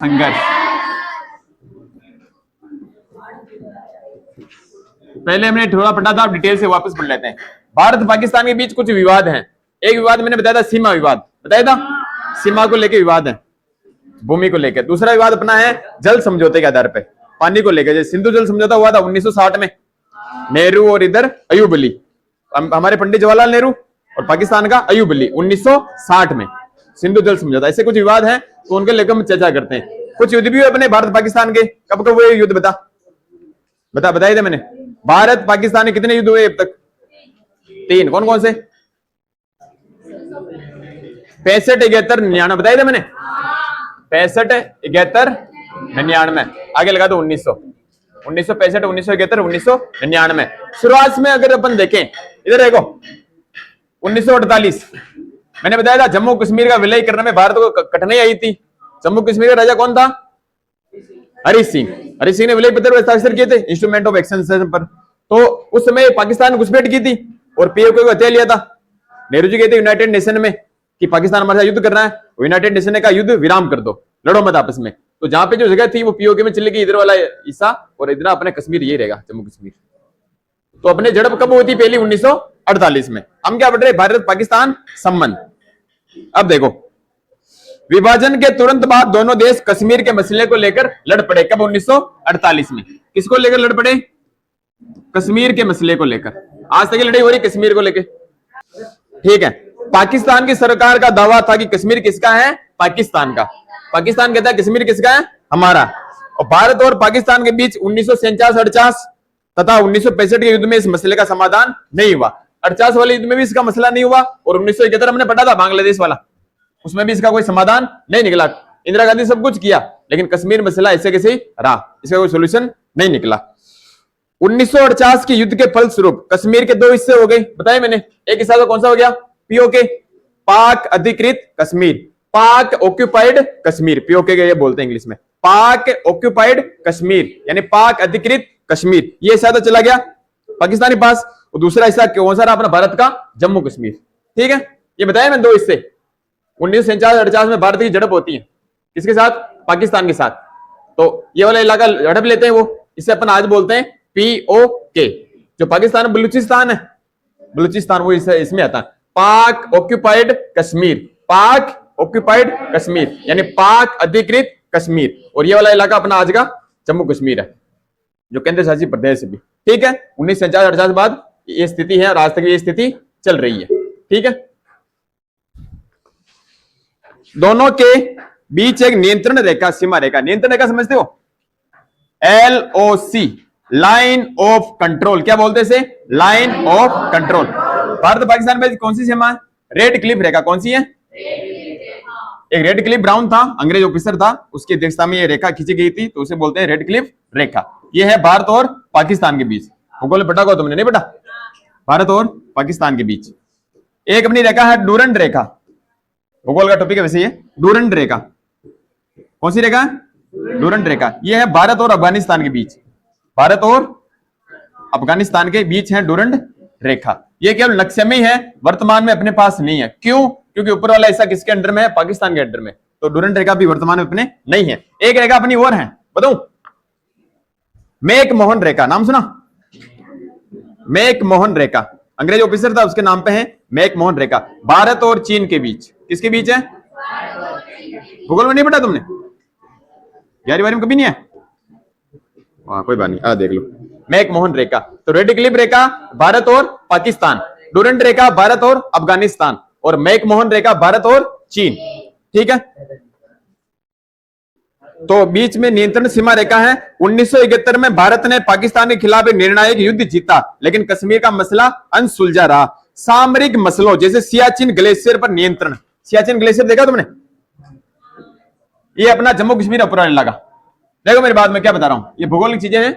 संघर्ष। पहले हमने थोड़ा पढ़ा था, अब डिटेल से वापस पढ़ लेते हैं। भारत पाकिस्तान के बीच कुछ विवाद हैं। एक विवाद मैंने बताया था, सीमा विवाद बताया था, सीमा को लेकर विवाद है, भूमि को लेकर। दूसरा विवाद अपना है जल समझौते के आधार पे, पानी को लेकर। जैसे सिंधु जल समझौता हुआ था 1960 में, नेहरू और इधर अयूब अली, हमारे पंडित जवाहरलाल नेहरू, और पाकिस्तान का अयूब अली 1960 में सिंधु जल समझौता। ऐसे कुछ विवाद हैं तो उनके लेकर हम चर्चा करते हैं। कुछ युद्ध भी हुए अपने भारत पाकिस्तान के। कब कब हुए युद्ध बताए थे मैंने। भारत पाकिस्तान में कितने युद्ध हुए अब तक? 3। कौन कौन से? 65, 71, 99 बताए थे मैंने। 65, 71, 99। आगे लगा दो 1965, 1971, 1999। शुरुआत में अगर अपन देखें, इधर देखो 1948 मैंने बताया था जम्मू कश्मीर का विलय करने में भारत को कठिनाई आई थी। जम्मू कश्मीर का राजा कौन था? हरि सिंह। हरि सिंह ने विलय पत्र हस्ताक्षर किए थे इंस्ट्रूमेंट ऑफ एक्सचेंज पर। तो उस समय पाकिस्तान घुसपैठ की थी और पीओके को हत्या लिया था। नेहरू जी कहते यूनाइटेड नेशन में कि पाकिस्तान हमारे साथ युद्ध कर रहा है, यूनाइटेड नेशन ने कहा युद्ध विराम कर दो, लड़ो मत आपस में। तो जहां पे जो जगह थी वो पीओके में चली गई, इधर वाला हिस्सा, और इधर अपने कश्मीर ये रहेगा, जम्मू कश्मीर। तो अपने झड़प कब होती? पहली 1948 में। हम क्या पढ़ रहे? भारत पाकिस्तान संबंध। अब देखो, विभाजन के तुरंत बाद दोनों देश कश्मीर के मसले को लेकर लड़ पड़े। कब? 1948 में। किसको लेकर लड़ पड़े? कश्मीर के मसले को लेकर। आज तक लड़ाई हो रही कश्मीर को लेकर, ठीक है। पाकिस्तान की सरकार का दावा था कि कश्मीर किसका है? पाकिस्तान का। पाकिस्तान कहता है कश्मीर किसका है? हमारा। और भारत और पाकिस्तान के बीच 1947-48 तथा 1965 के युद्ध में इस मसले का समाधान नहीं हुआ। 48 वाले युद्ध में भी इसका मसला नहीं हुआ, और 1971 हमने पढ़ा था बांग्लादेश वाला, उसमें भी इसका कोई समाधान नहीं निकला। इंदिरा गांधी सब कुछ किया, लेकिन कश्मीर मसला ऐसे कैसे रहा, इसका कोई सोल्यूशन नहीं निकला। 1948 के युद्ध के फलस्वरूप कश्मीर के 2 हिस्से हो गए, बताया मैंने। एक हिस्सा तो कौन सा हो गया? पीओके, पाक अधिकृत कश्मीर, पाक ऑक्यूपाइड कश्मीर, पीओके ये बोलते हैं इंग्लिश में, पाक ऑक्यूपाइड कश्मीर यानी पाक अधिकृत कश्मीर। ये हिस्सा तो चला गया पाकिस्तानी पास, और दूसरा हिस्सा कौन सा रहा? अपना भारत का जम्मू कश्मीर, ठीक है। ये बताया मैंने 2 हिस्से। 1947-48 में भारत की झड़प होती है, किसके साथ? पाकिस्तान के साथ। तो ये वाला इलाका झड़प लेते हैं वो, इसे अपन आज बोलते हैं पीओके। जो पाकिस्तान में बलूचिस्तान है, बलूचिस्तान वो इसमें आता है, पाक ऑक्यूपाइड कश्मीर, पाक ऑक्यूपाइड कश्मीर यानी पाक अधिकृत कश्मीर। और ये वाला इलाका अपना आज का जम्मू कश्मीर है, जो केंद्र शासित प्रदेश भी, ठीक है। 1947-48 बाद ये स्थिति है, और आज तक ये स्थिति चल रही है, ठीक है। दोनों के बीच एक नियंत्रण रेखा, सीमा रेखा, नियंत्रण रेखा समझते हो? LOC, line of control. क्या बोलते हैं इसे? Line of control. Bharat Pakistan में कौन सी सीमा है? रेड क्लिफ रेखा। कौन सी है? एक रेड क्लिफ ब्राउन था, अंग्रेज ऑफिसर था, उसकी अध्यक्षता में ये रेखा खींची गई थी, तो उसे बोलते हैं रेड क्लिफ रेखा। ये है भारत और पाकिस्तान के बीच। भूगोल पढ़ा को तुमने नहीं पढ़ा? भारत और पाकिस्तान के बीच एक अपनी रेखा है डूरंड रेखा। भूगोल का टॉपिक है वैसे ये, डूरंड रेखा। कौन सी रेखा? डूरंड रेखा। ये है भारत और अफगानिस्तान के बीच, भारत और अफगानिस्तान के बीच है डूरंड रेखा। ये केवल नक्शे में ही है, वर्तमान में अपने पास नहीं है। क्यों? क्योंकि ऊपर वाला हिस्सा किसके अंडर में है? पाकिस्तान के अंडर में। तो डूरंड रेखा भी वर्तमान में अपने नहीं है। एक रेखा अपनी और है, बताऊं? मैकमोहन रेखा, नाम सुना? मैकमोहन रेखा, अंग्रेज ऑफिसर था, उसके नाम पे है मैकमोहन रेखा। भारत और चीन के बीच, किसके बीच है? भूगोल में नहीं पढ़ा तुमने? 11वीं में कभी नहीं है? कोई बात नहीं, देख लो। मैकमोहन रेखा, तो रेड क्लिफ रेखा भारत और पाकिस्तान, डूरंड रेखा भारत और अफगानिस्तान, और मैकमोहन रेखा भारत और चीन, ठीक है। तो बीच में नियंत्रण सीमा रेखा है। 1971 में भारत ने पाकिस्तान के खिलाफ एक निर्णायक युद्ध जीता, लेकिन कश्मीर का मसला अनसुलझा रहा। सामरिक मसलों जैसे सियाचिन ग्लेशियर पर नियंत्रण। सियाचिन ग्लेशियर देखा तुमने? ये अपना जम्मू कश्मीर ऊपर वाला इलाका। देखो मेरी बात में क्या बता रहा हूं, ये भूगोलिक चीजें हैं,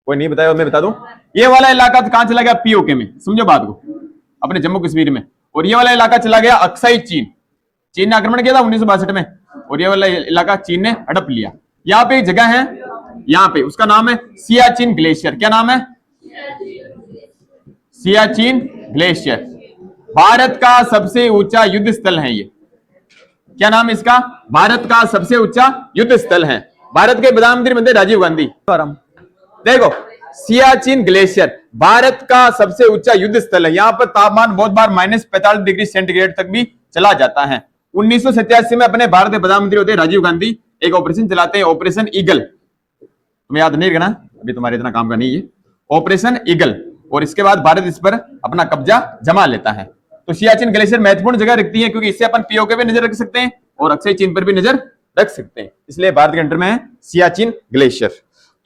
कोई नहीं बताया मैं बता दूं। ये वाला इलाका कहां चला गया? पीओके में, समझो बात को, अपने जम्मू कश्मीर में। और ये वाला इलाका चला गया अक्साई चीन। चीन ने आक्रमण किया था 1962 में, और ये वाला इलाका चीन ने हड़प लिया। यहाँ पे एक जगह है, यहाँ पे उसका नाम है सियाचिन ग्लेशियर। क्या नाम है? सियाचिन ग्लेशियर। भारत का सबसे ऊंचा युद्ध स्थल है ये। क्या नाम है इसका? भारत का सबसे ऊंचा युद्ध स्थल है। भारत के प्रधानमंत्री बनते राजीव गांधी। देखो, सियाचिन ग्लेशियर भारत का सबसे ऊंचा युद्ध स्थल है। यहाँ पर तापमान बहुत बार -45 डिग्री सेंटीग्रेड तक भी चला जाता है। 1987 में अपने भारत के प्रधानमंत्री होते राजीव गांधी एक ऑपरेशन चलाते हैं, ऑपरेशन ईगल। तुम्हें याद नहीं रखना, अभी तुम्हारे इतना काम का नहीं है, ऑपरेशन ईगल। और इसके बाद भारत इस पर अपना कब्जा जमा लेता है। तो सियाचिन ग्लेशियर महत्वपूर्ण जगह रखती है, क्योंकि इससे अपन पीओके पे नजर रख सकते हैं और अक्षय चीन पर भी नजर रख सकते हैं। इसलिए भारत के अंडर में है सियाचिन ग्लेशियर।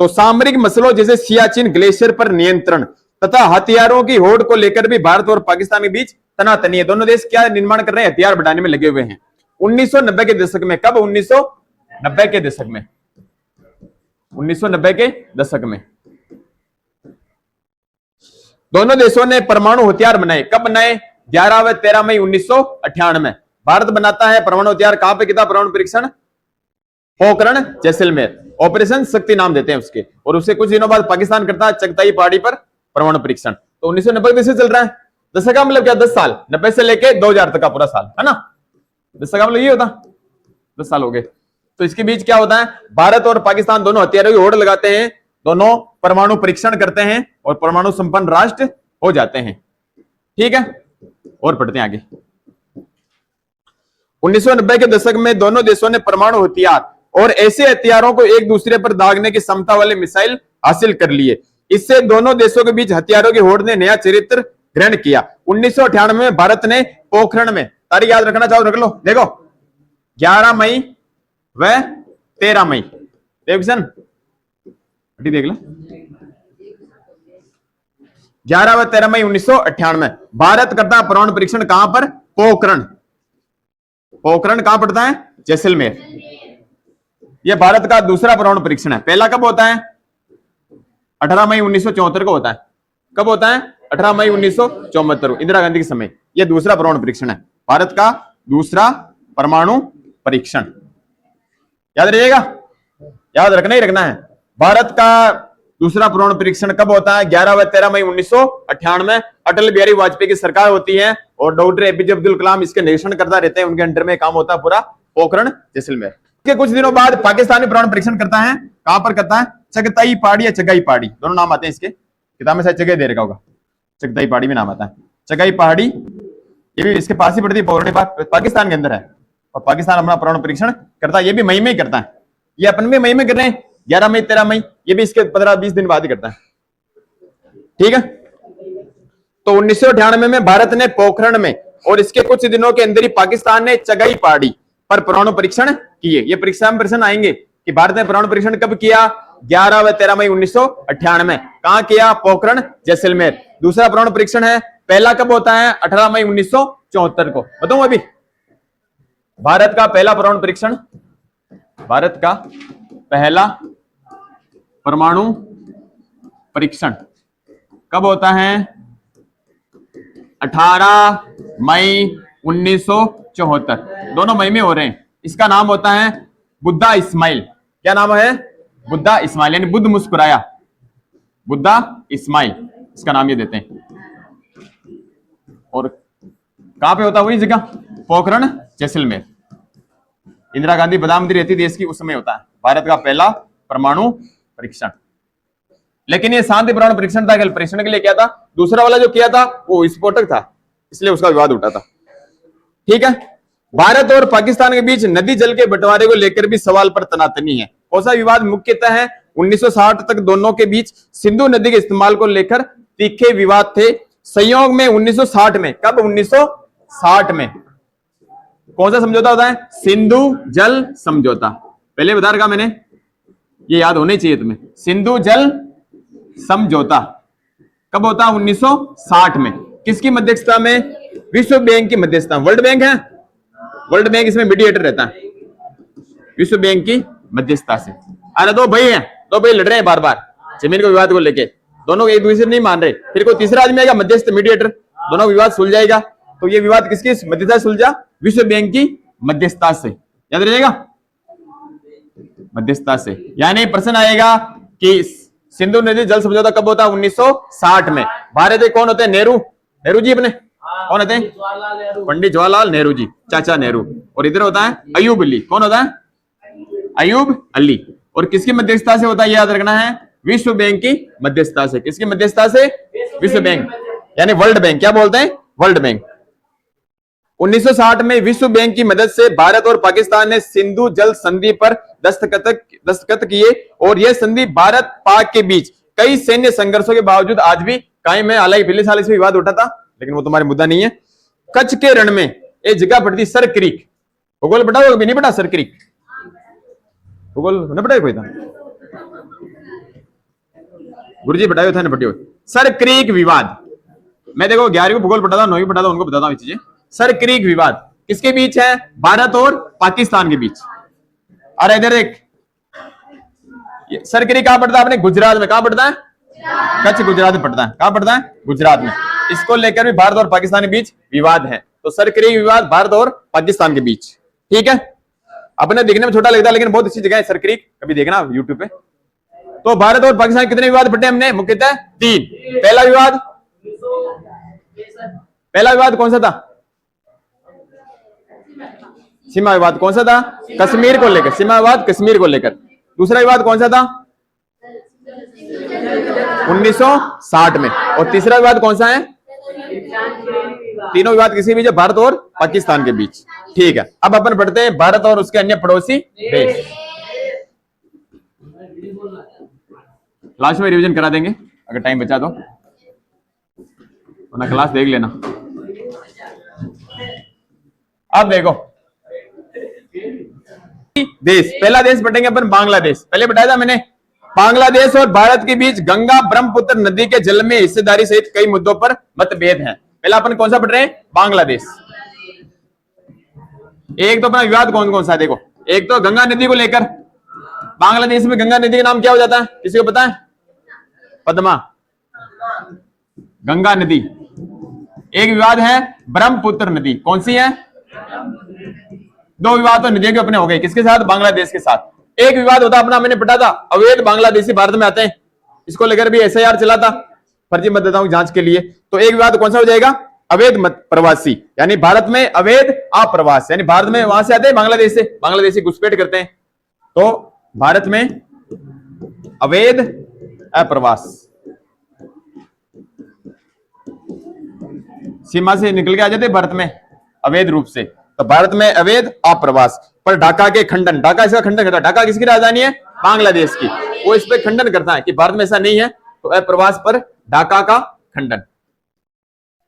तो सामरिक मसलों जैसे सियाचिन ग्लेशियर पर नियंत्रण तथा हथियारों की होड़ को लेकर भी भारत और पाकिस्तान के बीच तनातनी है। दोनों देश क्या निर्माण कर रहे हैं? हथियार बढ़ाने में लगे हुए हैं। 1990 के दशक में, कब? 1990 के दशक में, 1990 के दशक में दोनों देशों ने परमाणु हथियार बनाए। कब बनाए? 11 व 13 मई 1998। भारत बनाता है परमाणु हथियार। कहां पे किया परमाणु परीक्षण? पोखरण, जैसलमेर। ऑपरेशन शक्ति नाम देते हैं उसके। और उससे कुछ दिनों बाद पाकिस्तान करता है चगताई पहाड़ी पर परमाणु परीक्षण। तो 1990 से चल रहा है। दशक का मतलब क्या? 10 साल। 90 से लेके 2000 तक का पूरा साल, है ना? दशक का मतलब ये होता, 10 साल हो गए। तो इसके बीच क्या होता है? भारत और पाकिस्तान दोनों हथियारों की होड़ लगाते हैं, दोनों परमाणु परीक्षण करते हैं और परमाणु संपन्न राष्ट्र हो जाते हैं। ठीक है, और पढ़ते हैं आगे। 1990 के दशक में दोनों देशों ने परमाणु हथियार और ऐसे हथियारों को एक दूसरे पर दागने की क्षमता वाले मिसाइल हासिल कर लिए। इससे दोनों देशों के बीच हथियारों की होड़ ने नया चरित्र ग्रहण किया। 1998 में भारत ने पोखरण में, तारीख याद रखना चाहो रख लो, देखो 11 मई व 13 मई, देख लो 11 व 13 मई 1998 भारत करता परमाणु परीक्षण। कहां पर? पोखरण। पोखरण कहां पड़ता है? जैसलमेर। यह भारत का दूसरा परमाणु परीक्षण है। पहला कब होता है? 18 मई 1974 को होता है। कब होता है? 18 मई 1974, इंदिरा गांधी के समय। यह दूसरा परमाणु परीक्षण है, भारत का दूसरा परमाणु परीक्षण। याद रहिएगा, याद रखना ही रखना है। भारत का दूसरा परमाणु परीक्षण कब होता है? 11 व 13 मई 1998। अटल बिहारी वाजपेयी की सरकार होती है और डॉक्टर एपीजे अब्दुल कलाम इसके निरीक्षण करता रहते हैं। उनके अंडर में काम होता है पूरा पोखरण, जैसलमेर। के कुछ दिनों बाद पाकिस्तानी परमाणु परीक्षण करता है। कहां पर करता है? चगताई पहाड़ी या चगाई पहाड़ी, दोनों नाम आते हैं इसके। किताब में शायद जगह दे रखा होगा, चगताई पहाड़ी भी नाम आता है। चगाई पहाड़ी ये भी इसके पास ही पड़ती है, पाकिस्तान के अंदर है। और पाकिस्तान अपना परमाणु परीक्षण करता है, ये भी मई में ही करता है। ये अपन भी मई में कर रहे हैं, 11 मई 13 मई, ये भी इसके 15-20 दिन बाद ही करता है। ठीक है, तो 1998 में भारत ने पोखरण में और इसके कुछ दिनों के अंदर ही पाकिस्तान ने चगाई पहाड़ी पर परमाणु परीक्षण किए। ये परीक्षा में प्रश्न आएंगे कि भारत ने परमाणु परीक्षण कब किया? 11 व 13 मई 1998। कहां किया? पोखरण, जैसलमेर। दूसरा परमाणु परीक्षण है। पहला कब होता है? 18 मई 1974 को। बताऊं अभी भारत का पहला परमाणु परीक्षण, भारत का पहला परमाणु परीक्षण कब होता है? 18 मई 1974, दोनों मई में हो रहे हैं। इसका नाम होता है बुद्धा इस्माइल। क्या नाम है? बुद्धा इस्माइल, यानी बुद्ध मुस्कुराया, बुद्धा इस्माइल इसका नाम ये देते हैं। और कहां पे होता है? वही जगह, पोखरण, जैसलमेर। इंदिरा गांधी प्रधानमंत्री रहती देश की, उस समय होता है भारत का पहला परमाणु परीक्षण। लेकिन ये शांति परमाणु परीक्षण था, केवल परीक्षण के लिए किया था। दूसरा वाला जो किया था वो विस्फोटक था, इसलिए उसका विवाद उठा था। ठीक है, भारत और पाकिस्तान के बीच नदी जल के बंटवारे को लेकर भी सवाल पर तनातनी है। कौन सा विवाद मुख्यतः है? 1960 तक दोनों के बीच सिंधु नदी के इस्तेमाल को लेकर तीखे विवाद थे। संयोग में 1960 में, कब? 1960 में कौन सा समझौता होता है? सिंधु जल समझौता। पहले बता रखा मैंने, ये याद होने चाहिए तुम्हें। सिंधु जल समझौता कब होता है? 1960 में। किसकी मध्यस्थता में? विश्व बैंक की मध्यस्थता। वर्ल्ड बैंक है, वर्ल्ड बैंक इसमें मीडिएटर रहता है, विश्व बैंक की मध्यस्थता से। अरे दो भाई हैं, दो भाई लड़ रहे हैं बार बार जमीन के विवाद को लेके, दोनों एक दूसरे नहीं मान रहे। फिर कोई तीसरा आदमी आएगा, मध्यस्थ, मीडिएटर, दोनों विवाद सुलझाएगा। तो ये विवाद किसकी मध्यस्थता से सुलझा? विश्व बैंक की मध्यस्थता से। याद रहिएगा, मध्यस्थता से। यानी प्रश्न आएगा कि सिंधु नदी जल समझौता कब होता है? 1960 में। भारत में कौन होते हैं? नेहरू, नेहरू जी अपने, कौन होते हैं? पंडित जवाहरलाल नेहरू जी, चाचा नेहरू। और इधर होता है अयूब अली। कौन होता है? अयूब अली। और किसकी मध्यस्थता से होता है, याद रखना है, विश्व बैंक की मध्यस्थता से। किसकी मध्यस्थता से? विश्व बैंक, यानी वर्ल्ड बैंक। क्या बोलते हैं? World bank. 1960 में विश्व बैंक की मदद से भारत और पाकिस्तान ने सिंधु जल संधि पर दस्तखत किए, और यह संधि भारत पाक के बीच कई सैन्य संघर्षों के बावजूद आज भी कायम है। हालांकि पिछले साल इसमें विवाद उठा था, लेकिन वो तुम्हारे मुद्दा नहीं है। कच्छ के रण में एक जगह पड़ती सर क्रीक। भूगोल पढ़ा होगा? नहीं पढ़ा? सर क्रीक भूगोल न पढ़ा? कोई था गुरुजी बताए थे, पढ़ी हुई। सर क्रीक विवाद। मैं देखो 11वीं को भूगोल पढ़ा था, 9वीं पढ़ा था, उनको बताता हूँ चीजें। सर क्रीक विवाद किसके बीच है? भारत और पाकिस्तान के बीच। और इधर एक सर क्रीक कहां पड़ता है? अपने गुजरात में। कहां पड़ता है? कच्छ गुजरात में पड़ता है। कहां पड़ता है? गुजरात में। इसको लेकर भी भारत और पाकिस्तान के बीच विवाद है। तो सर क्रीक विवाद भारत और पाकिस्तान के बीच। ठीक है, अपने देखने में छोटा लगता है, लेकिन बहुत अच्छी जगह है सर क्रीक, कभी देखना यूट्यूब पे। तो भारत और पाकिस्तान कितने विवाद पढ़े हमने? मुख्यतः 3। पहला विवाद कौन सा था? सीमा विवाद। कौन सा था? कश्मीर को लेकर। सीमा विवाद कश्मीर को लेकर। दूसरा विवाद कौन सा था? 1960 में। और तीसरा विवाद कौन सा है? तीनों विवाद किसी बीच है? भारत और पाकिस्तान के बीच। ठीक है, अब अपन पढ़ते हैं भारत और उसके अन्य पड़ोसी देश। लास्ट में रिवीजन करा देंगे अगर टाइम बचा तो, वरना क्लास देख लेना। अब देखो देश, पहला देश पढ़ेंगे अपन बांग्लादेश। पहले बताया था मैंने, बांग्लादेश और भारत के बीच गंगा ब्रह्मपुत्र नदी के जल में हिस्सेदारी सहित कई मुद्दों पर मतभेद हैं। पहला अपन कौन सा पढ़ रहे हैं? बांग्लादेश। एक तो अपना विवाद कौन कौन सा है देखो। एक तो गंगा नदी को लेकर, बांग्लादेश में गंगा नदी का नाम क्या हो जाता है? किसी को पता है? पद्मा, गंगा नदी। एक विवाद है ब्रह्मपुत्र नदी। कौन सी है? 2 विवाद तो नदियों के अपने हो गए। किसके साथ? बांग्लादेश के साथ। एक विवाद होता अपना, मैंने पढ़ा था, अवैध बांग्लादेशी भारत में आते हैं। इसको लेकर भी एसआईआर चला था फर्जी मतदाताओं की जांच के लिए। तो एक विवाद कौन सा हो जाएगा? अवैध प्रवासी, यानी भारत में अवैध अप्रवास, यानी भारत में वहां से आते हैं बांग्लादेश से, बांग्लादेशी घुसपैठ करते हैं। तो भारत में अवैध अप्रवास, सीमा से निकल के आ जाते भारत में अवैध रूप से। तो भारत में अवैध अप्रवास पर ढाका के खंडन, ढाका इसका खंडन करता है। ढाका किसकी राजधानी है? बांग्लादेश की। वो इस पे खंडन करता है कि भारत में ऐसा नहीं है। तो अप्रवास पर ढाका का खंडन,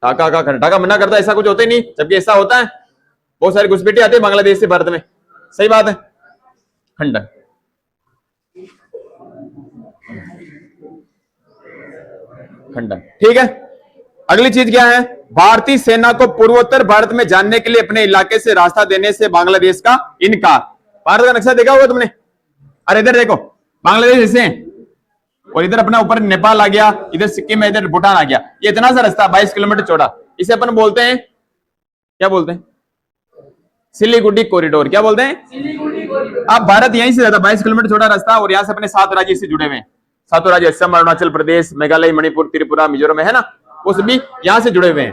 ढाका का खंडन। ढाका मना करता है ऐसा कुछ होता ही नहीं, जबकि ऐसा होता है। बहुत सारे घुसपैठे आते हैं बांग्लादेश से भारत में, सही बात है। खंडन, खंडन, ठीक है। अगली चीज क्या है? भारतीय सेना को पूर्वोत्तर भारत में जानने के लिए अपने इलाके से रास्ता देने से बांग्लादेश का इनकार। भारत का नक्शा देखा होगा तुमने? अरे इधर देखो, बांग्लादेश ऐसे है, और इधर अपना ऊपर नेपाल आ गया, इधर सिक्किम है, इधर भूटान आ गया। ये इतना सा रास्ता 22 किलोमीटर चौड़ा, इसे अपन बोलते हैं, क्या बोलते हैं? सिलीगुड़ी कॉरिडोर। क्या बोलते हैं? अब भारत यहीं से जाता, 22 किलोमीटर चौड़ा रास्ता, और यहाँ से अपने 7 राज्य से जुड़े हुए हैं। 7 राज्य असम, अरुणाचल प्रदेश, मेघालय, मणिपुर, त्रिपुरा, मिजोरम है ना, वो सभी यहाँ से जुड़े हुए हैं।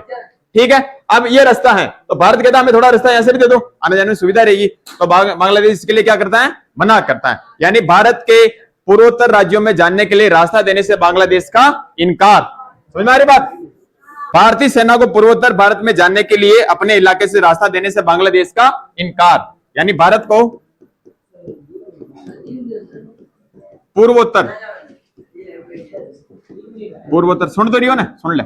ठीक है, अब ये रास्ता है, तो भारत कहता है हमें थोड़ा रास्ता यहाँ से भी दे दो, आने जाने में सुविधा रहेगी। तो बांग्लादेश इसके लिए क्या करता है? मना करता है। यानी भारत के पूर्वोत्तर राज्यों में जानने के लिए रास्ता देने से बांग्लादेश का इनकार। समझ में आ रही बात? भारतीय सेना को पूर्वोत्तर भारत में जानने के लिए अपने इलाके से रास्ता देने से बांग्लादेश का इनकार, यानी भारत को पूर्वोत्तर, पूर्वोत्तर सुन तो रही हो ना? सुन ले,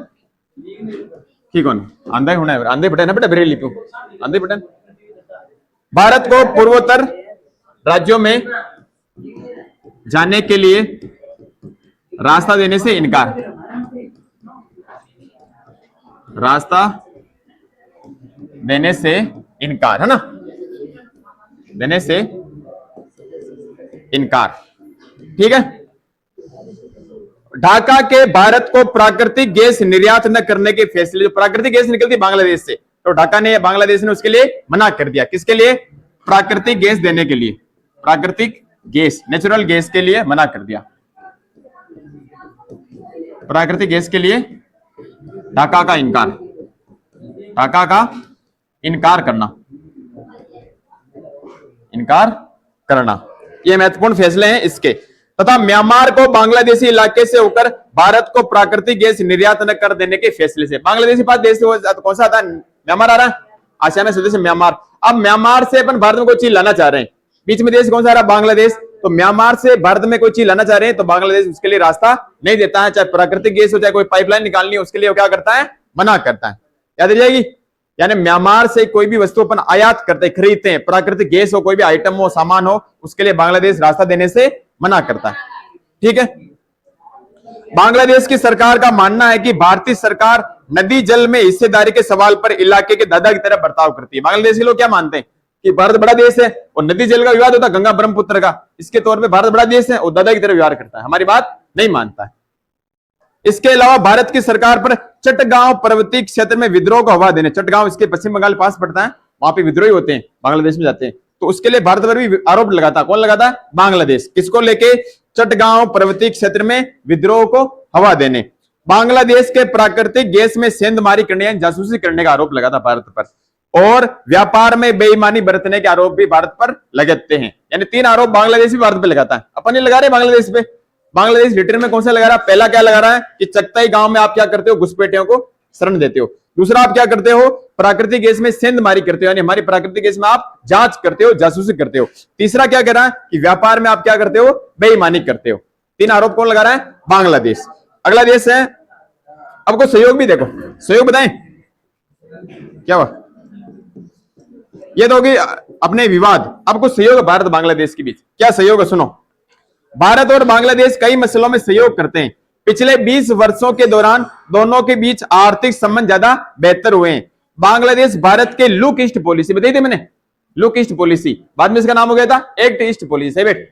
ठीक हो ना? आंधे होना है, आंधे बटन है बेटा, बरेली क्यों आंधे बटन? भारत को पूर्वोत्तर राज्यों में जाने के लिए रास्ता देने से इनकार, रास्ता देने से इनकार, है ना? देने से इनकार, ठीक है। ढाका के भारत को प्राकृतिक गैस निर्यात न करने के फैसले, जो प्राकृतिक गैस निकलती बांग्लादेश से, तो ढाका ने, बांग्लादेश ने उसके लिए मना कर दिया। किसके लिए? प्राकृतिक गैस देने के लिए, प्राकृतिक गैस, नेचुरल गैस के लिए मना कर दिया। प्राकृतिक गैस के लिए ढाका का इनकार। का इनकार करना, इनकार करना, ये महत्वपूर्ण फैसले हैं इसके। तथा म्यांमार को बांग्लादेशी इलाके से होकर भारत को प्राकृतिक गैस निर्यात न कर देने के फैसले से। बांग्लादेशी पास देश कौन सा आता है? म्यांमार आ रहा है, आसियान सदस्य म्यांमार। अब म्यांमार से अपन भारत में कोई चीज लाना चाह रहे हैं, बीच में देश कौन सा आ रहा है? बांग्लादेश। तो म्यांमार से भारत में कोई चीज लाना चाह रहे हैं तो बांग्लादेश उसके लिए रास्ता नहीं देता है, चाहे प्राकृतिक गैस हो चाहे कोई पाइपलाइन निकालनी है, उसके लिए वो क्या करता है? मना करता है। याद रह जाएगी, यानी म्यांमार से कोई भी वस्तु अपन आयात करते खरीदते हैं, प्राकृतिक गैस हो, कोई भी आइटम हो, सामान हो, उसके लिए बांग्लादेश रास्ता देने से मना करता है। ठीक है। बांग्लादेश की सरकार का मानना है कि भारतीय सरकार नदी जल में हिस्सेदारी के सवाल पर इलाके के दादा की तरह बर्ताव करती है। बांग्लादेश के लोग क्या मानते हैं कि भारत बड़ा देश है और नदी जल का विवाद होता है गंगा ब्रह्मपुत्र का, इसके तौर पे भारत बड़ा देश है और दादा की तरह व्यवहार करता है, हमारी बात नहीं मानता है। इसके अलावा भारत की सरकार पर चटगांव पर्वतीय क्षेत्र में विद्रोह को हवा देने, चटगांव इसके पश्चिम बंगाल पास पड़ता है, वहां पे विद्रोही होते हैं, बांग्लादेश में जाते हैं, तो उसके लिए भारत पर भी आरोप लगाता। कौन लगाता? बांग्लादेश। किसको लेके? चटगांव पर्वतीय क्षेत्र में विद्रोह को हवा देने। बांग्लादेश के प्राकृतिक गैस में सेंधमारी करने या जासूसी करने का आरोप लगाता भारत पर, और व्यापार में बेईमानी बरतने के आरोप भी भारत पर लगाते हैं। यानी 3 आरोप बांग्लादेश भी भारत पे लगाता है, अपन नहीं लगा रहे बांग्लादेश पे। बांग्लादेश रिटर्न में कौन सा लगा रहा है? पहला क्या लगा रहा है कि चकताई गांव में आप क्या करते हो? घुसपैठियों को शरण देते हो। दूसरा, आप क्या करते हो? प्राकृतिक गैस में सेंधमारी करते हो, यानी हमारी प्राकृतिक गैस में आप जांच करते हो, जासूसी करते हो। तीसरा क्या कह रहा है कि व्यापार में आप क्या करते हो? बेईमानी करते हो। 3 आरोप कौन लगा रहा है? बांग्लादेश। अगला देश है, अब को सहयोग भी देखो, सहयोग बताएं क्या हुआ? ये तो होगी अपने विवाद। अब कुछ सहयोग भारत बांग्लादेश के बीच, क्या सहयोग है? सुनो, भारत और बांग्लादेश कई मसलों में सहयोग करते हैं। पिछले 20 वर्षों के दौरान दोनों के बीच आर्थिक संबंध ज्यादा बेहतर हुए हैं। बांग्लादेश भारत के लुक ईस्ट पॉलिसी बताई थी मैंने, लुक ईस्ट पॉलिसी, बाद में इसका नाम हो गया था एक्ट ईस्ट पॉलिसी। बेट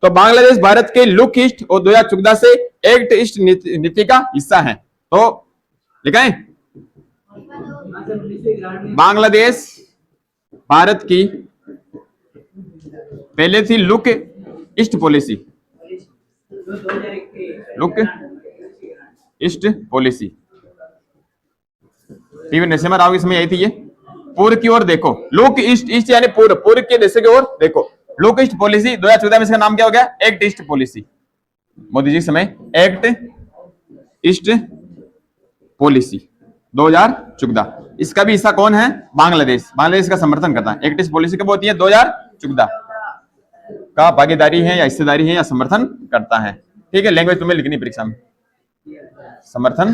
तो बांग्लादेश भारत के लुक ईस्ट और 2014 से एक्ट ईस्ट नीति का हिस्सा है। तो लिखाएं, बांग्लादेश भारत की पहले थी look east policy, look east policy, TV Narasimha Rao के समय आई थी ये। पूर्व की ओर देखो, लुक ईस्ट, ईस्ट यानी पूर्व, पूर्व के देशों की ओर देखो। लुक ईस्ट पॉलिसी 2014 में इसका नाम क्या हो गया? Act east policy. Modi ji के समय एक्ट ईस्ट पॉलिसी 2014, इसका भी हिस्सा कौन है? बांग्लादेश। बांग्लादेश का समर्थन करता है। एक्ट ईस्ट पॉलिसी कब होती है? 2014 का भागीदारी है या हिस्सेदारी है या समर्थन करता है। ठीक है, लैंग्वेज तुम्हें लिखनी परीक्षा में, समर्थन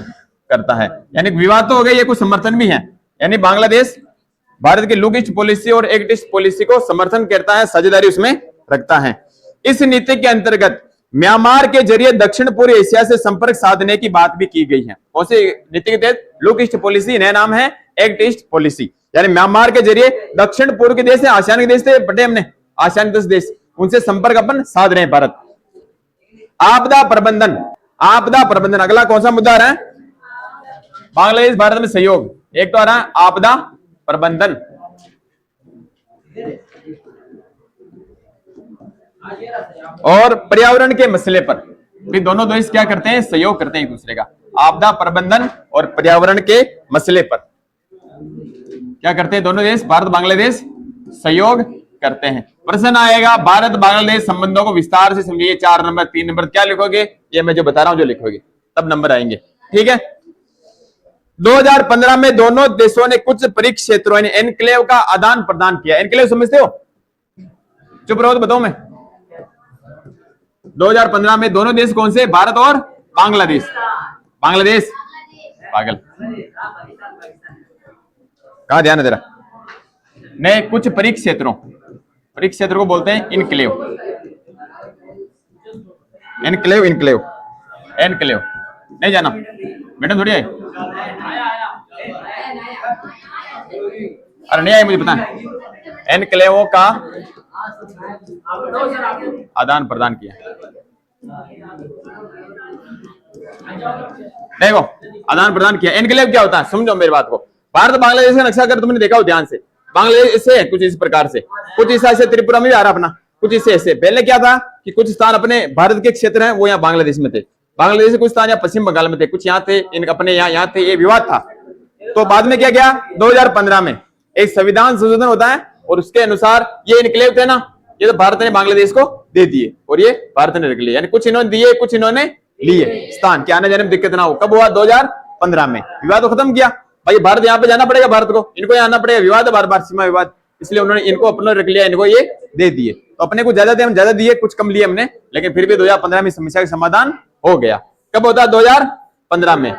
करता है, यानी विवाद तो हो गया, ये कुछ समर्थन भी है। यानी बांग्लादेश भारत की लुक ईस्ट पॉलिसी और एक्ट ईस्ट पॉलिसी को समर्थन करता है, साझेदारी उसमें रखता है। इस नीति के अंतर्गत म्यांमार के जरिए दक्षिण पूर्व एशिया से संपर्क साधने की बात भी की गई है। कौन सी नीति के तहत? लुक ईस्ट पॉलिसी, नया नाम है एक्ट ईस्ट पॉलिसी। यानी म्यांमार के जरिए दक्षिण पूर्व के देश है, आसियान के देश थे, बटे हमने आसियान 10 देश, उनसे संपर्क अपन साध रहे हैं भारत। आपदा प्रबंधन, आपदा प्रबंधन अगला कौन सा मुद्दा आ रहा है? बांग्लादेश भारत में सहयोग, एक तो आ रहा है आपदा प्रबंधन, और पर्यावरण के मसले पर भी दोनों देश क्या करते हैं? सहयोग करते हैं एक दूसरे का। आपदा प्रबंधन और पर्यावरण के मसले पर क्या करते हैं दोनों देश? भारत बांग्लादेश सहयोग करते हैं। प्रश्न आएगा भारत बांग्लादेश संबंधों को विस्तार से समझिए। 4 नंबर 3 नंबर क्या लिखोगे? ये मैं जो बता रहा हूं जो लिखोगे तब नंबर आएंगे। ठीक है। 2015 में दोनों देशों ने कुछ परिक्ष क्षेत्रों यानी एनक्लेव का आदान प्रदान किया। एनक्लेव समझते हो? चुप रहो तो बताओ मैं। 2015 में दोनों देश कौन से? भारत और बांग्लादेश। बांग्लादेश पागल, कहा ध्यान है तेरा? ने कुछ परिक्ष क्षेत्रों, परिक्ष क्षेत्र को बोलते हैं इनक्लेव, इनक्लेव, इनक्लेव, एनक्लेव। नहीं जाना मैडम? थोड़ी आई, अरे नहीं आई, मुझे पता है। एनक्लेवों का आदान प्रदान किया। देखो आदान प्रदान किया। एनक्लेव क्या होता है समझो मेरी बात को। भारत बांग्लादेश का नक्शा अगर तुमने देखा हो ध्यान से, बांग्लादेश इससे है कुछ इस प्रकार से, कुछ इस ऐसे त्रिपुरा में भी आ रहा अपना, कुछ इससे ऐसे। पहले क्या था कि कुछ स्थान अपने भारत के क्षेत्र हैं वो यहाँ बांग्लादेश में थे, बांग्लादेश के कुछ स्थान यहाँ पश्चिम बंगाल में थे, कुछ यहाँ थे, इन अपने यहाँ थे, ये विवाद था। तो बाद में क्या गया 2015 में एक संविधान संशोधन होता है और उसके अनुसार ये इनक्लेव थे ना, ये तो भारत ने बांग्लादेश को दे दिए और ये भारत ने रख लिए, यानी कुछ इन्होंने दिए कुछ इन्होंने लिए स्थान, क्या आने जाने में दिक्कत ना हो। कब हुआ 2015 में, विवाद तो खत्म किया भाई, भारत यहाँ पे जाना पड़ेगा, भारत को इनको यहाँ आना पड़ेगा, विवाद है बार बार सीमा विवाद, इसलिए उन्होंने इनको अपना रख लिया, इनको ये दे दिए। तो अपने को ज्यादा हम ज्यादा दिए कुछ कम लिए हमने, लेकिन फिर भी 2015 में समस्या का समाधान हो गया। कब होता है 2015 में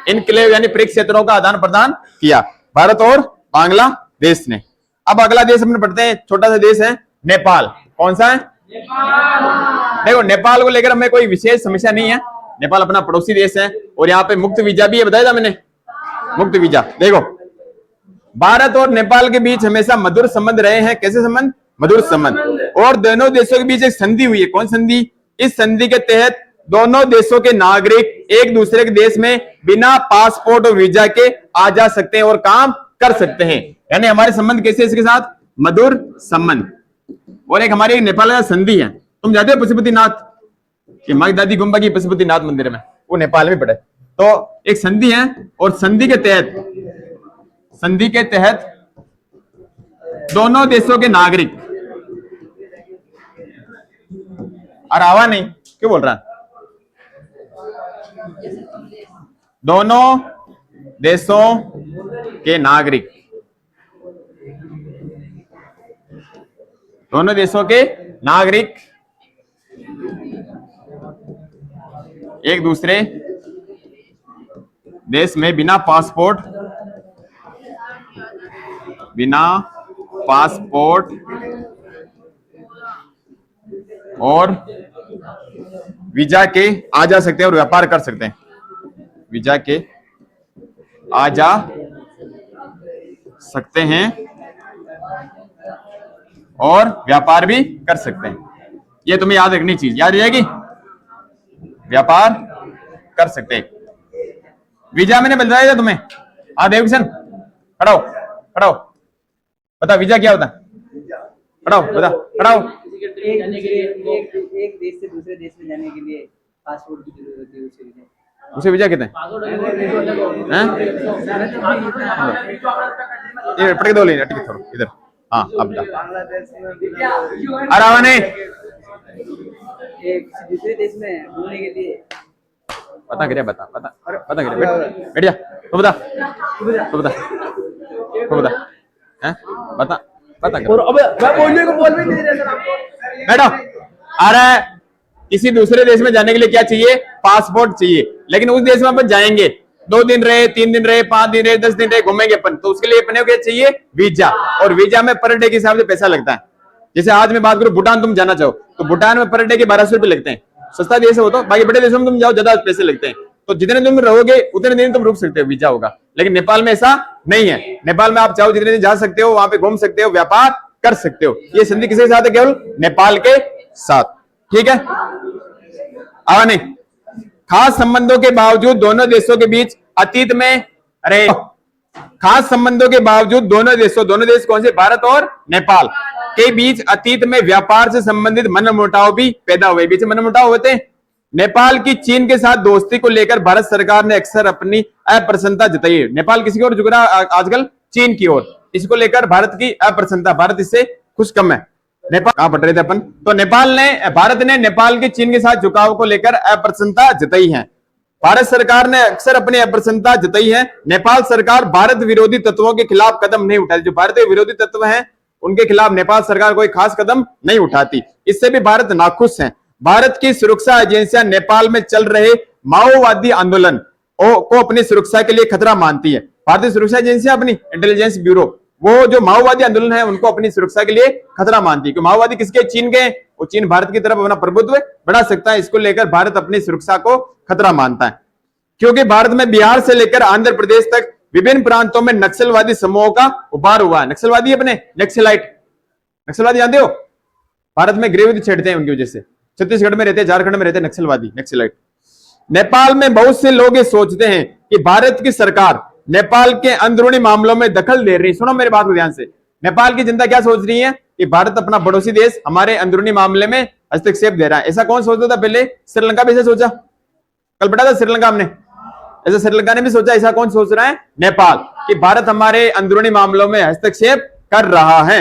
इनक्लेव यानी परिक्ष क्षेत्रों का आदान प्रदान किया भारत और बांग्लादेश ने। अब अगला देश अपने पढ़ते हैं, छोटा सा देश है नेपाल। कौन सा है? देखो नेपाल को लेकर हमें कोई विशेष समस्या नहीं है, नेपाल अपना पड़ोसी देश है और यहाँ पे मुक्त वीजा भी है, बताया था मैंने मुक्त वीजा। देखो भारत और नेपाल के बीच हमेशा मधुर संबंध रहे हैं। कैसे संबंध? मधुर संबंध। और दोनों देशों के बीच एक संधि हुई है। कौन संधि? इस संधि के तहत दोनों देशों के नागरिक एक दूसरे के देश में बिना पासपोर्ट और वीजा के आ जा सकते हैं और काम कर सकते हैं। यानी हमारे संबंध कैसे इसके साथ? मधुर संबंध। और एक हमारी नेपाल का संधि है, तुम जाते हो पशुपतिनाथ, हमारी दादी गुम्बा की पशुपतिनाथ मंदिर में, वो नेपाल में पड़े, तो एक संधि है और संधि के तहत दोनों देशों के नागरिक, और आवा नहीं क्यों बोल रहा है? दोनों देशों के नागरिक, दोनों देशों के नागरिक एक दूसरे देश में बिना पासपोर्ट और वीजा के आ जा सकते हैं और व्यापार कर सकते हैं। वीजा के आ जा सकते हैं और व्यापार भी कर सकते हैं। ये तुम्हें याद रखनी चीज, याद रहेगी, व्यापार कर सकते हैं। वीजा मैंने बताया था तुम्हें। देवकिशन खड़ा हो, बता वीजा क्या होता है? खड़ा हो। एक देश से दूसरे देश में जाने के लिए पासपोर्ट की जरूरत होती है, उसे वीजा कहते हैं। ये पटके दो लेना, ठीक है थोड़ा इधर। हाँ अब बांग्लादेश में आराम नहीं, एक दूसरे देश में घूमने के लिए बता गिरे बैठ जा। तो बता हैं? बता और अबे मैं बोलने को बोल भी नहीं रहा सर आपको। बैठो। अरे किसी दूसरे देश में जाने के लिए क्या चाहिए? पासपोर्ट चाहिए। लेकिन उस देश में अपन जाएंगे, 2 दिन रहे, 3 दिन रहे, 5 दिन रहे, 10 दिन रहे, घूमेंगे अपन, तो उसके लिए अपने को क्या चाहिए? वीजा। और वीजा में पर डे के हिसाब से पैसा लगता है। जैसे आज मैं बात करूं, भूटान तुम जाना चाहो तो भूटान में पर डे के 1200 रुपए लगते हैं, सस्ता देश है वो तो। बाकी बड़े देशों में तुम जाओ ज्यादा पैसे लगते हैं, तो जितने तुम रहोगे उतने दिन तुम रुक सकते हो, वीजा होगा। लेकिन नेपाल में ऐसा नहीं है। नेपाल में आप चाहो जितने दिन जा सकते हो, वहां पे घूम सकते हो, व्यापार कर सकते हो। ये संधि किसके साथ है? केवल नेपाल के साथ। ठीक है, आवा नहीं। खास संबंधों के बावजूद दोनों देशों के बीच अतीत में, खास संबंधों के बावजूद दोनों देश कौन से? भारत और नेपाल के बीच अतीत में व्यापार से संबंधित मनमुटाव भी पैदा हुए। बीच मनमुटाव होते हैं। नेपाल की चीन के साथ दोस्ती को लेकर भारत सरकार ने अक्सर अपनी अप्रसन्नता जताई है। नेपाल किसी की ओर झुक रहा आजकल? चीन की ओर। इसको लेकर भारत की अप्रसन्नता, भारत इससे खुश कम है। नेपाल कहां पढ़ रहे थे अपन? तो भारत ने नेपाल के चीन के साथ झुकाव को लेकर अप्रसन्नता जताई है। भारत सरकार ने अक्सर अपनी अप्रसन्नता जताई है। नेपाल सरकार भारत विरोधी तत्वों के खिलाफ कदम नहीं उठाती। जो भारतीय विरोधी तत्व हैं उनके खिलाफ नेपाल सरकार कोई खास कदम नहीं उठाती। इससे भी भारत नाखुश है। भारत की सुरक्षा एजेंसियां नेपाल में चल रहे माओवादी आंदोलन को अपनी सुरक्षा के लिए खतरा मानती है। भारतीय सुरक्षा एजेंसियां अपनी इंटेलिजेंस ब्यूरो, वो जो माओवादी आंदोलन है उनको अपनी सुरक्षा के लिए खतरा मानती है। क्योंकि माओवादी किसके? चीन के। वो चीन भारत की तरफ अपना प्रभुत्व बढ़ा सकता है, इसको लेकर भारत अपनी सुरक्षा को खतरा मानता है। क्योंकि भारत में बिहार से लेकर आंध्र प्रदेश तक विभिन्न प्रांतों में नक्सलवादी समूहों का उभार हुआ है। नक्सलवादी अपने नक्सलवादी जानते हो? भारत में गृहयुद्ध छेड़ते हैं उनकी वजह से। छत्तीसगढ़ में रहते, झारखंड में रहते नक्सलवादी, नक्सलाइट। नेपाल में बहुत से लोग ये सोचते हैं कि भारत की सरकार नेपाल के अंदरूनी मामलों में दखल दे रही है। सुनो मेरी बात को ध्यान से। नेपाल की जनता क्या सोच रही है कि भारत अपना पड़ोसी देश हमारे अंदरूनी मामले में हस्तक्षेप दे रहा है। ऐसा कौन सोचता था पहले? श्रीलंका भी ऐसा सोचा। कल पढ़ा था श्रीलंका हमने, ऐसा श्रीलंका ने भी सोचा। ऐसा कौन सोच रहा है? नेपाल। कि भारत हमारे अंदरूनी मामलों में हस्तक्षेप कर रहा है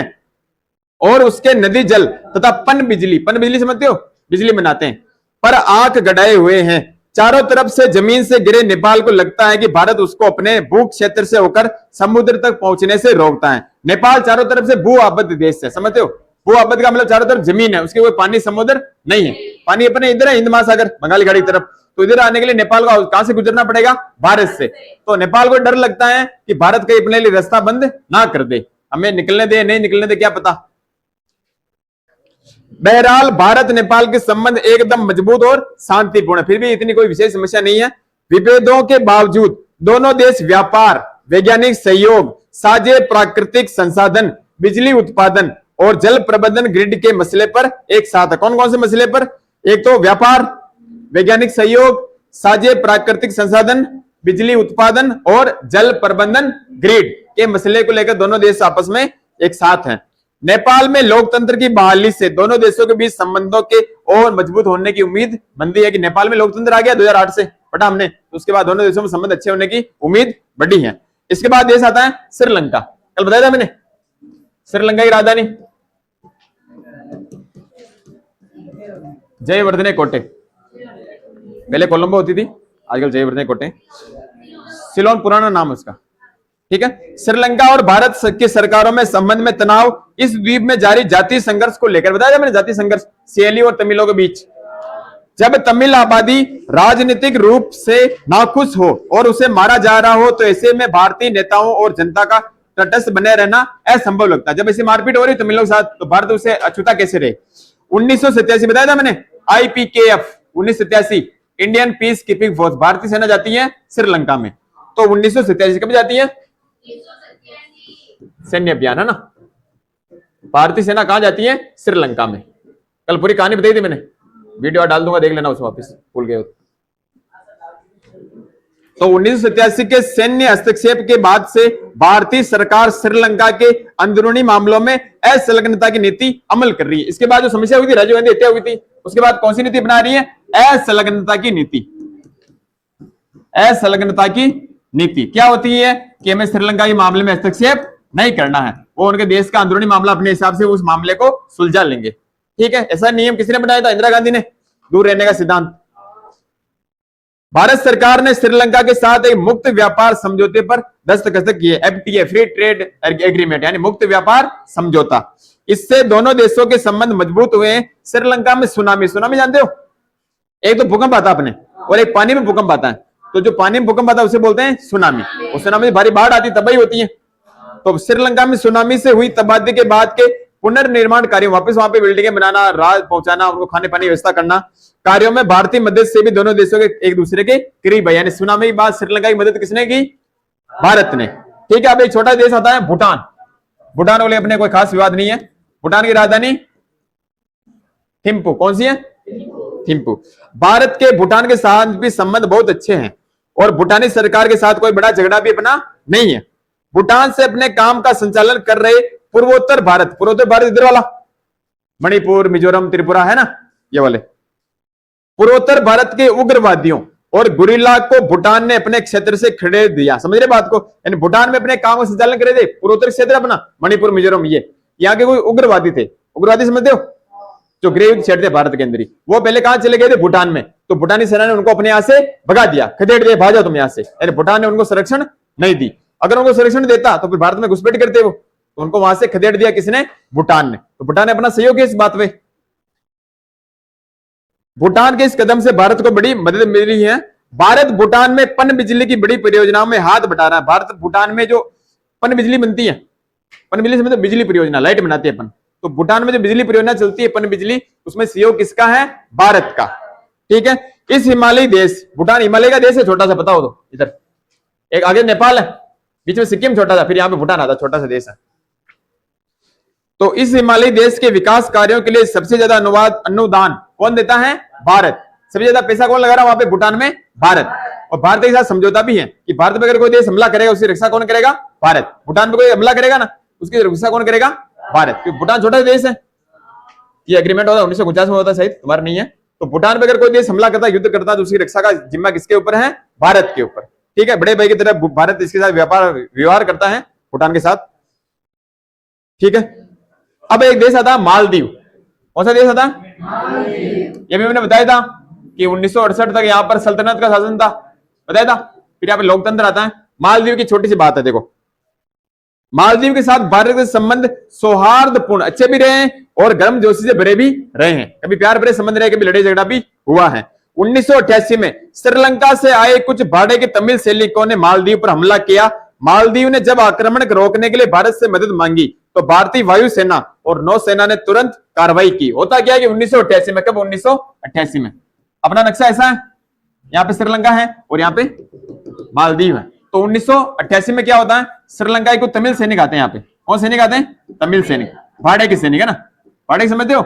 और उसके नदी जल तथा पन बिजली समझते हो, बिजली बनाते हैं, पर आंख गड़ाए हुए हैं। चारों तरफ से जमीन से गिरे नेपाल को लगता है कि भारत उसको अपने भू क्षेत्र से होकर समुद्र तक पहुंचने से रोकता है। नेपाल चारों तरफ से भू आबद्ध देश है, समझते हो? भू आबद्ध का मतलब चारों तरफ जमीन है, उसके कोई पानी समुद्र नहीं है। पानी अपने इधर है, हिंद महासागर, बंगाली खाड़ी की तरफ। तो इधर आने के लिए नेपाल को कहां से गुजरना पड़ेगा? भारत से। तो नेपाल को डर लगता है कि भारत कहीं अपने लिए रास्ता बंद ना कर दे, हमें निकलने दे नहीं निकलने दे क्या पता। बहरहाल भारत नेपाल के संबंध एकदम मजबूत और शांतिपूर्ण, फिर भी इतनी कोई विशेष समस्या नहीं है। विभेदों के बावजूद दोनों देश व्यापार, वैज्ञानिक सहयोग, साझे प्राकृतिक संसाधन, बिजली उत्पादन और जल प्रबंधन ग्रिड के मसले पर एक साथ है। कौन कौन से मसले पर? एक तो व्यापार, वैज्ञानिक सहयोग, साझे प्राकृतिक संसाधन, बिजली उत्पादन और जल प्रबंधन ग्रिड के मसले को लेकर दोनों देश आपस में एक साथ हैं। नेपाल में लोकतंत्र की बहाली से दोनों देशों के बीच संबंधों के और मजबूत होने की उम्मीद बनती है कि नेपाल में लोकतंत्र आ गया 2008 से, पढ़ा हमने, तो उसके बाद दोनों देशों में संबंध अच्छे होने की उम्मीद बढ़ी है। इसके बाद देश आता है श्रीलंका। कल बताया था मैंने, श्रीलंका की राजधानी जयवर्धने कोटे, पहले कोलंबो होती थी, आजकल जयवर्धने कोटे, सिलोन पुराना नाम उसका, ठीक है। श्रीलंका और भारत की सरकारों में संबंध में तनाव इस द्वीप में जारी जातीय संघर्ष को लेकर, बताया था मैंने, जातीय संघर्ष सिएली और तमिलों के बीच। जब तमिल आबादी राजनीतिक रूप से नाखुश हो और उसे मारा जा रहा हो तो ऐसे में भारतीय नेताओं और जनता का तटस्थ बने रहना असंभव लगता है। जब ऐसी मारपीट हो रही तमिलों के साथ तो भारत उसे अछूता कैसे रहे। 1987 बताया था मैंने, IPKF 1987 Indian peace keeping force, भारतीय सेना जाती है श्रीलंका में। तो 1987 कब जाती है? सैन्य अभियान है ना, भारतीय सेना कहां जाती है? श्रीलंका में। कल पूरी कहानी बताई थी मैंने, वीडियो डाल दूंगा, देख लेना उसमें, वापस भूल गए हो तो। 1987 के सैन्य हस्तक्षेप के बाद से भारतीय सरकार श्रीलंका के अंदरूनी मामलों में असंलग्नता की नीति अमल कर रही है। इसके बाद जो समस्या हुई थी, राजीव गांधी हत्या हुई थी, उसके बाद कौन सी नीति बना रही है? असंलग्नता की नीति। असंलग्नता की नीति क्या होती है? कि हमें श्रीलंका के मामले में हस्तक्षेप नहीं करना है, वो उनके देश का अंदरूनी मामला अपने हिसाब से उस मामले को सुलझा लेंगे, ठीक है। ऐसा नियम किसने बनाया था? इंदिरा गांधी ने, दूर रहने का सिद्धांत। भारत सरकार ने श्रीलंका के साथ एक मुक्त व्यापार समझौते पर दस्तखत किए, FTA फ्री ट्रेड एग्रीमेंट, यानी मुक्त व्यापार समझौता। इससे दोनों देशों के संबंध मजबूत हुए हैं। श्रीलंका में सुनामी जानते हो? एक तो भूकंप आता अपने और एक पानी में भूकंप आता है, तो जो पानी में भूकंप आता है उसे बोलते हैं सुनामी। उस सुनामी में भारी बाढ़ आती, तबाही होती है। तो श्रीलंका में सुनामी से हुई तबाही के बाद के पुनर्निर्माण कार्य, वापस वहां पे बिल्डिंगें बनाना, राहत पहुंचाना, उनको खाने पानी व्यवस्था करना, कार्यों में भारतीय मदद से भी दोनों देशों के एक दूसरे के करीब है। यानी सुनामी के बाद श्रीलंका की मदद किसने की? भारत ने, ठीक है। अब एक छोटा देश आता है भूटान। भूटान वाले अपने कोई खास विवाद नहीं है। भूटान की राजधानी थिम्पू, कौन सी है? थिम्पू। भारत के भूटान के साथ भी संबंध बहुत अच्छे हैं और भूटानी सरकार के साथ कोई बड़ा झगड़ा भी अपना नहीं है। भूटान से अपने काम का संचालन कर रहे पूर्वोत्तर भारत इधर वाला, मणिपुर, मिजोरम, त्रिपुरा है ना, ये वाले पूर्वोत्तर भारत के उग्रवादियों और गुरिल्ला को भूटान ने अपने क्षेत्र से खड़े दिया। समझ रहे बात को? यानी भूटान में अपने काम का संचालन करे थे, पूर्वोत्तर क्षेत्र अपना, मणिपुर, मिजोरम, ये यहाँ के कोई उग्रवादी थे। उग्रवादी समझते हो? जो गृह युद्ध छेड़ते भारत के अंदर ही, वो पहले कहां चले गए थे? भूटान में। तो भूटानी सेना ने उनको अपने यहां से भगा दिया, खदेड़ दिया, भाग जाओ तुम यहां से। यानी भूटान ने उनको संरक्षण नहीं दी। अगर उनको संरक्षण देता तो फिर भारत में घुसपैठ करते वो, तो उनको वहां से खदेड़ दिया किसने? भूटान ने। तो भूटान ने अपना सहयोग किया इस बात में। भूटान के इस कदम से भारत को बड़ी मदद मिल रही है। भारत भूटान में पन बिजली की बड़ी परियोजनाओं में हाथ बटा रहा है। भारत भूटान में जो पन बिजली बनती है, पन बिजली से मतलब बिजली परियोजना, लाइट बनाती है अपन, तो भूटान में जो बिजली परियोजना चलती है पन बिजली, उसमें सहयोग किसका है? भारत का, ठीक है। इस हिमालयी देश, भूटान हिमालय का देश है, छोटा सा, पता हो तो। इधर एक आगे नेपाल है, बीच में सिक्किम छोटा सा, फिर यहाँ पे भूटान आता, छोटा सा देश है। तो इस हिमालयी देश के विकास कार्यों के लिए सबसे ज्यादा अनुदान कौन देता है? भारत। सबसे ज्यादा पैसा कौन लगा रहा है वहां पे? भूटान में भारत। और भारत के साथ समझौता भी है कि भारत पे अगर कोई देश हमला करेगा उसकी रक्षा कौन करेगा? भारत। भूटान पे कोई हमला करेगा ना, उसकी रक्षा कौन करेगा? भारत। क्योंकि भूटान छोटा देश है। ये एग्रीमेंट होता 1949 में होता, शायद तुम्हारा नहीं है। तो भूटान पे अगर कोई देश हमला करता, युद्ध करता, तो उसकी रक्षा का जिम्मा किसके ऊपर है? भारत के ऊपर, ठीक है, बड़े भाई की तरह भारत इसके साथ व्यवहार करता है, भूटान के साथ। ठीक है, अब एक देश आता मालदीव। कौन सा देश आता? ये भी मैंने बताया था कि 1968 तक यहाँ पर सल्तनत का शासन था, बताया था। फिर यहाँ पे लोकतंत्र आता है। मालदीव की छोटी सी बात है, देखो मालदीव के साथ भारत के संबंध सौहार्दपूर्ण अच्छे भी रहे हैं और गर्मजोशी से भरे भी रहे हैं। कभी प्यार भरे संबंध रहे, कभी लड़ाई झगड़ा भी हुआ है। 1988 में श्रीलंका से आए कुछ भाड़े के तमिल सैनिकों ने मालदीव पर हमला किया। मालदीव ने जब आक्रमण को रोकने के लिए भारत से मदद मांगी तो भारतीय वायुसेना और नौसेना ने तुरंत कार्रवाई की। होता क्या है कि 1988 में, कब? 1988 में। अपना नक्शा ऐसा है, यहाँ पे श्रीलंका है और यहाँ पे मालदीव है। तो 1988 में क्या होता है, श्रीलंका को तमिल सैनिक आते हैं यहाँ पे। कौन सैनिक आते हैं? तमिल सैनिक, भाड़े के सैनिक है ना, भाड़े के समझते हो,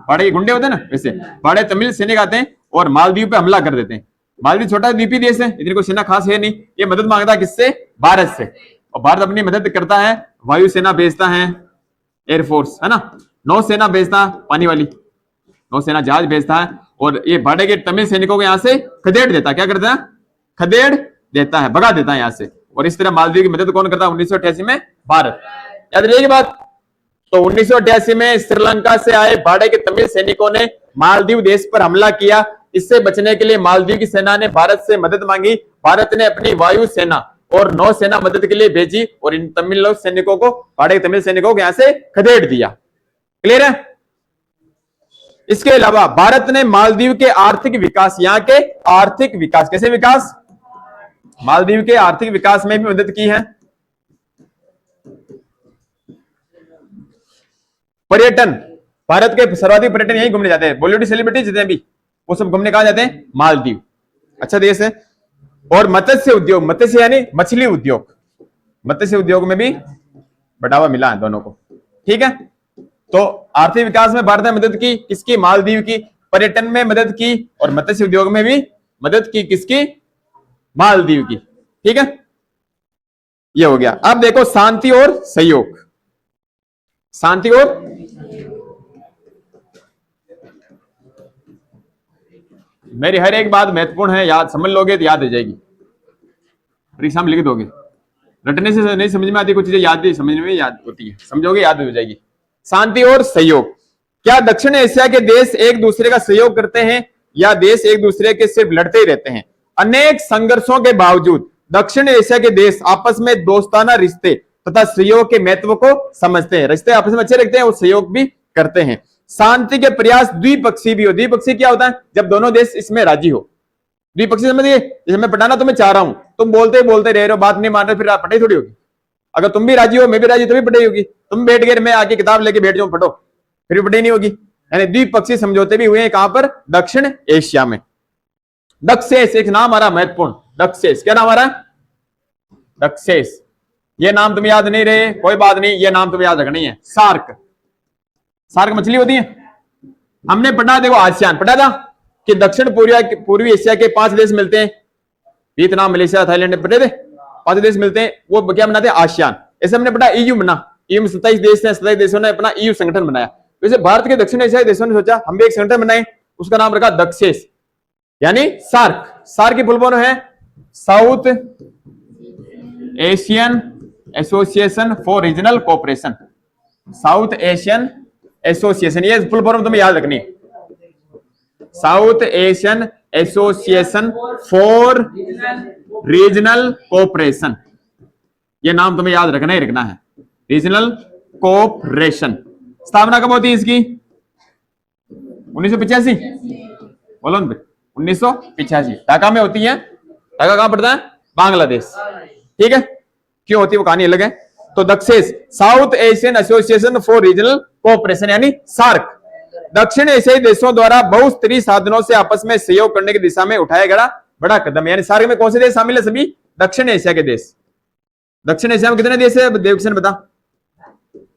भाड़े के गुंडे होते हैं ना, वैसे भाड़े तमिल सैनिक आते हैं और मालदीव पे हमला कर देते हैं। मालदीव छोटा द्वीपी देश है, इतनी कोई सेना खास है नहीं। ये मदद मांगता है किससे? भारत से, और भारत अपनी मदद करता है, वायुसेना भेजता है, एयरफोर्स है ना, नौसेना भेजता है, पानी वाली नौसेना जहाज भेजता है, और ये भाड़े के तमिल सैनिकों को यहाँ से खदेड़ देता है। क्या करता है? खदेड़ देता है, भगा देता है यहाँ से। और इस तरह मालदीव की मदद कौन करता है? 1988 में भारत। याद रखिएगा बात। तो 1988 में श्रीलंका से आए भाड़े के तमिल सैनिकों ने मालदीव देश पर हमला किया। इससे बचने के लिए मालदीव की सेना ने भारत से मदद मांगी। भारत ने अपनी वायु सेना और नौसेना मदद के लिए भेजी और इन तमिल सैनिकों को, भाड़े के तमिल सैनिकों को यहाँ से खदेड़ दिया। क्लियर है? इसके अलावा भारत ने मालदीव के आर्थिक विकास, यहाँ के आर्थिक विकास, कैसे विकास? मालदीव के आर्थिक विकास में भी मदद की है। पर्यटन, भारत के सर्वाधिक पर्यटन यही घूमने जाते हैं। बॉलीवुड सेलिब्रिटी जितने भी, वो सब घूमने कहां जाते हैं? मालदीव। अच्छा देश है। और मत्स्य उद्योग, मत्स्य यानी मछली उद्योग, मत्स्य उद्योग में भी बढ़ावा मिला है दोनों को। ठीक है, तो आर्थिक विकास में भारत ने मदद की, किसकी? मालदीव की। पर्यटन में मदद की और मत्स्य उद्योग में भी मदद की, किसकी? मालदीव की। ठीक है, ये हो गया। अब देखो शांति और सहयोग, शांति और मेरी हर एक बात महत्वपूर्ण है, याद समझ लोगे तो याद हो जाएगी, परीक्षा में लिख दोगे। रटने से नहीं समझ में आती कुछ चीजें, याद समझने में याद होती है, समझोगे याद हो जाएगी। शांति और सहयोग, क्या दक्षिण एशिया के देश एक दूसरे का सहयोग करते हैं या देश एक दूसरे के सिर्फ लड़ते ही रहते हैं? अनेक संघर्षों के बावजूद दक्षिण एशिया के देश आपस में दोस्ताना रिश्ते तथा सहयोग के महत्व को समझते हैं। रिश्ते आपस में अच्छे रखते हैं और सहयोग भी करते हैं। शांति के प्रयास द्विपक्षीय भी हो। द्विपक्षीय क्या होता है? जब दोनों देश इसमें राजी हो। द्विपक्षीय समझिए, जैसे मैं पढ़ाना तुम्हें चाह रहा हूं, तुम बोलते रह रहे हो, बात नहीं मान रहे, फिर पढ़ाई थोड़ी होगी। अगर तुम भी राजी हो, मैं भी राजी, तभी पढ़ाई होगी। तुम बैठ गए, मैं आके किताब लेके बैठ जाऊं, पढ़ो, फिर पढ़ाई नहीं होगी। यानी द्विपक्षीय समझौते भी हुए हैं। कहां पर? दक्षिण एशिया में। दक्षेस एक नाम आ रहा महत्वपूर्ण, दक्षेस। क्या नाम आ रहा है? दक्षेस। ये नाम तुम्हें याद नहीं रहे, कोई बात नहीं, ये नाम तुम्हें याद रखनी है। सार्क, सार्क मछली होती है। हमने पढ़ा, देखो आसियान पढ़ा था कि दक्षिण पूर्वी एशिया के 5 देश मिलते हैं, वियतनाम, मलेशिया, थाईलैंड, पढ़े थे 5 देश मिलते हैं, वो क्या बनाते हैं? आसियान। ऐसे हमने पढ़ा EU बना, EU में 27 देश हैं, 27 देशों ने अपना EU संगठन बनाया। वैसे भारत के दक्षिण एशियाई देशों ने सोचा हम भी एक संगठन बनाए, उसका नाम रखा दक्षेस, यानी सार्क। सार्क की फुल फॉर्म है south Asian Association for Regional cooperation. South Asian association, ये फुल फॉर्म तुम्हें याद रखनी, south Asian Association for Regional cooperation. ये नाम तुम्हें याद रखना ही रखना है, रीजनल कोऑपरेशन। स्थापना कब होती है इसकी? 1985, बोलो ना, 1985 ढाका में होती है। ढाका कहां पड़ता है? बांग्लादेश। ठीक है, क्यों होती है वो कहानी अलग है। तो Dakshes, South Asian Association for Regional Cooperation यानी सार्क, दक्षिण एशियाई देशों द्वारा बहुस्तरीय साधनों से आपस में सहयोग करने की दिशा में उठाया गया बड़ा कदम। यानी सार्क में कौन से देश शामिल है? सभी दक्षिण एशिया के देश। दक्षिण एशिया में कितने देश है देवकिशन बता?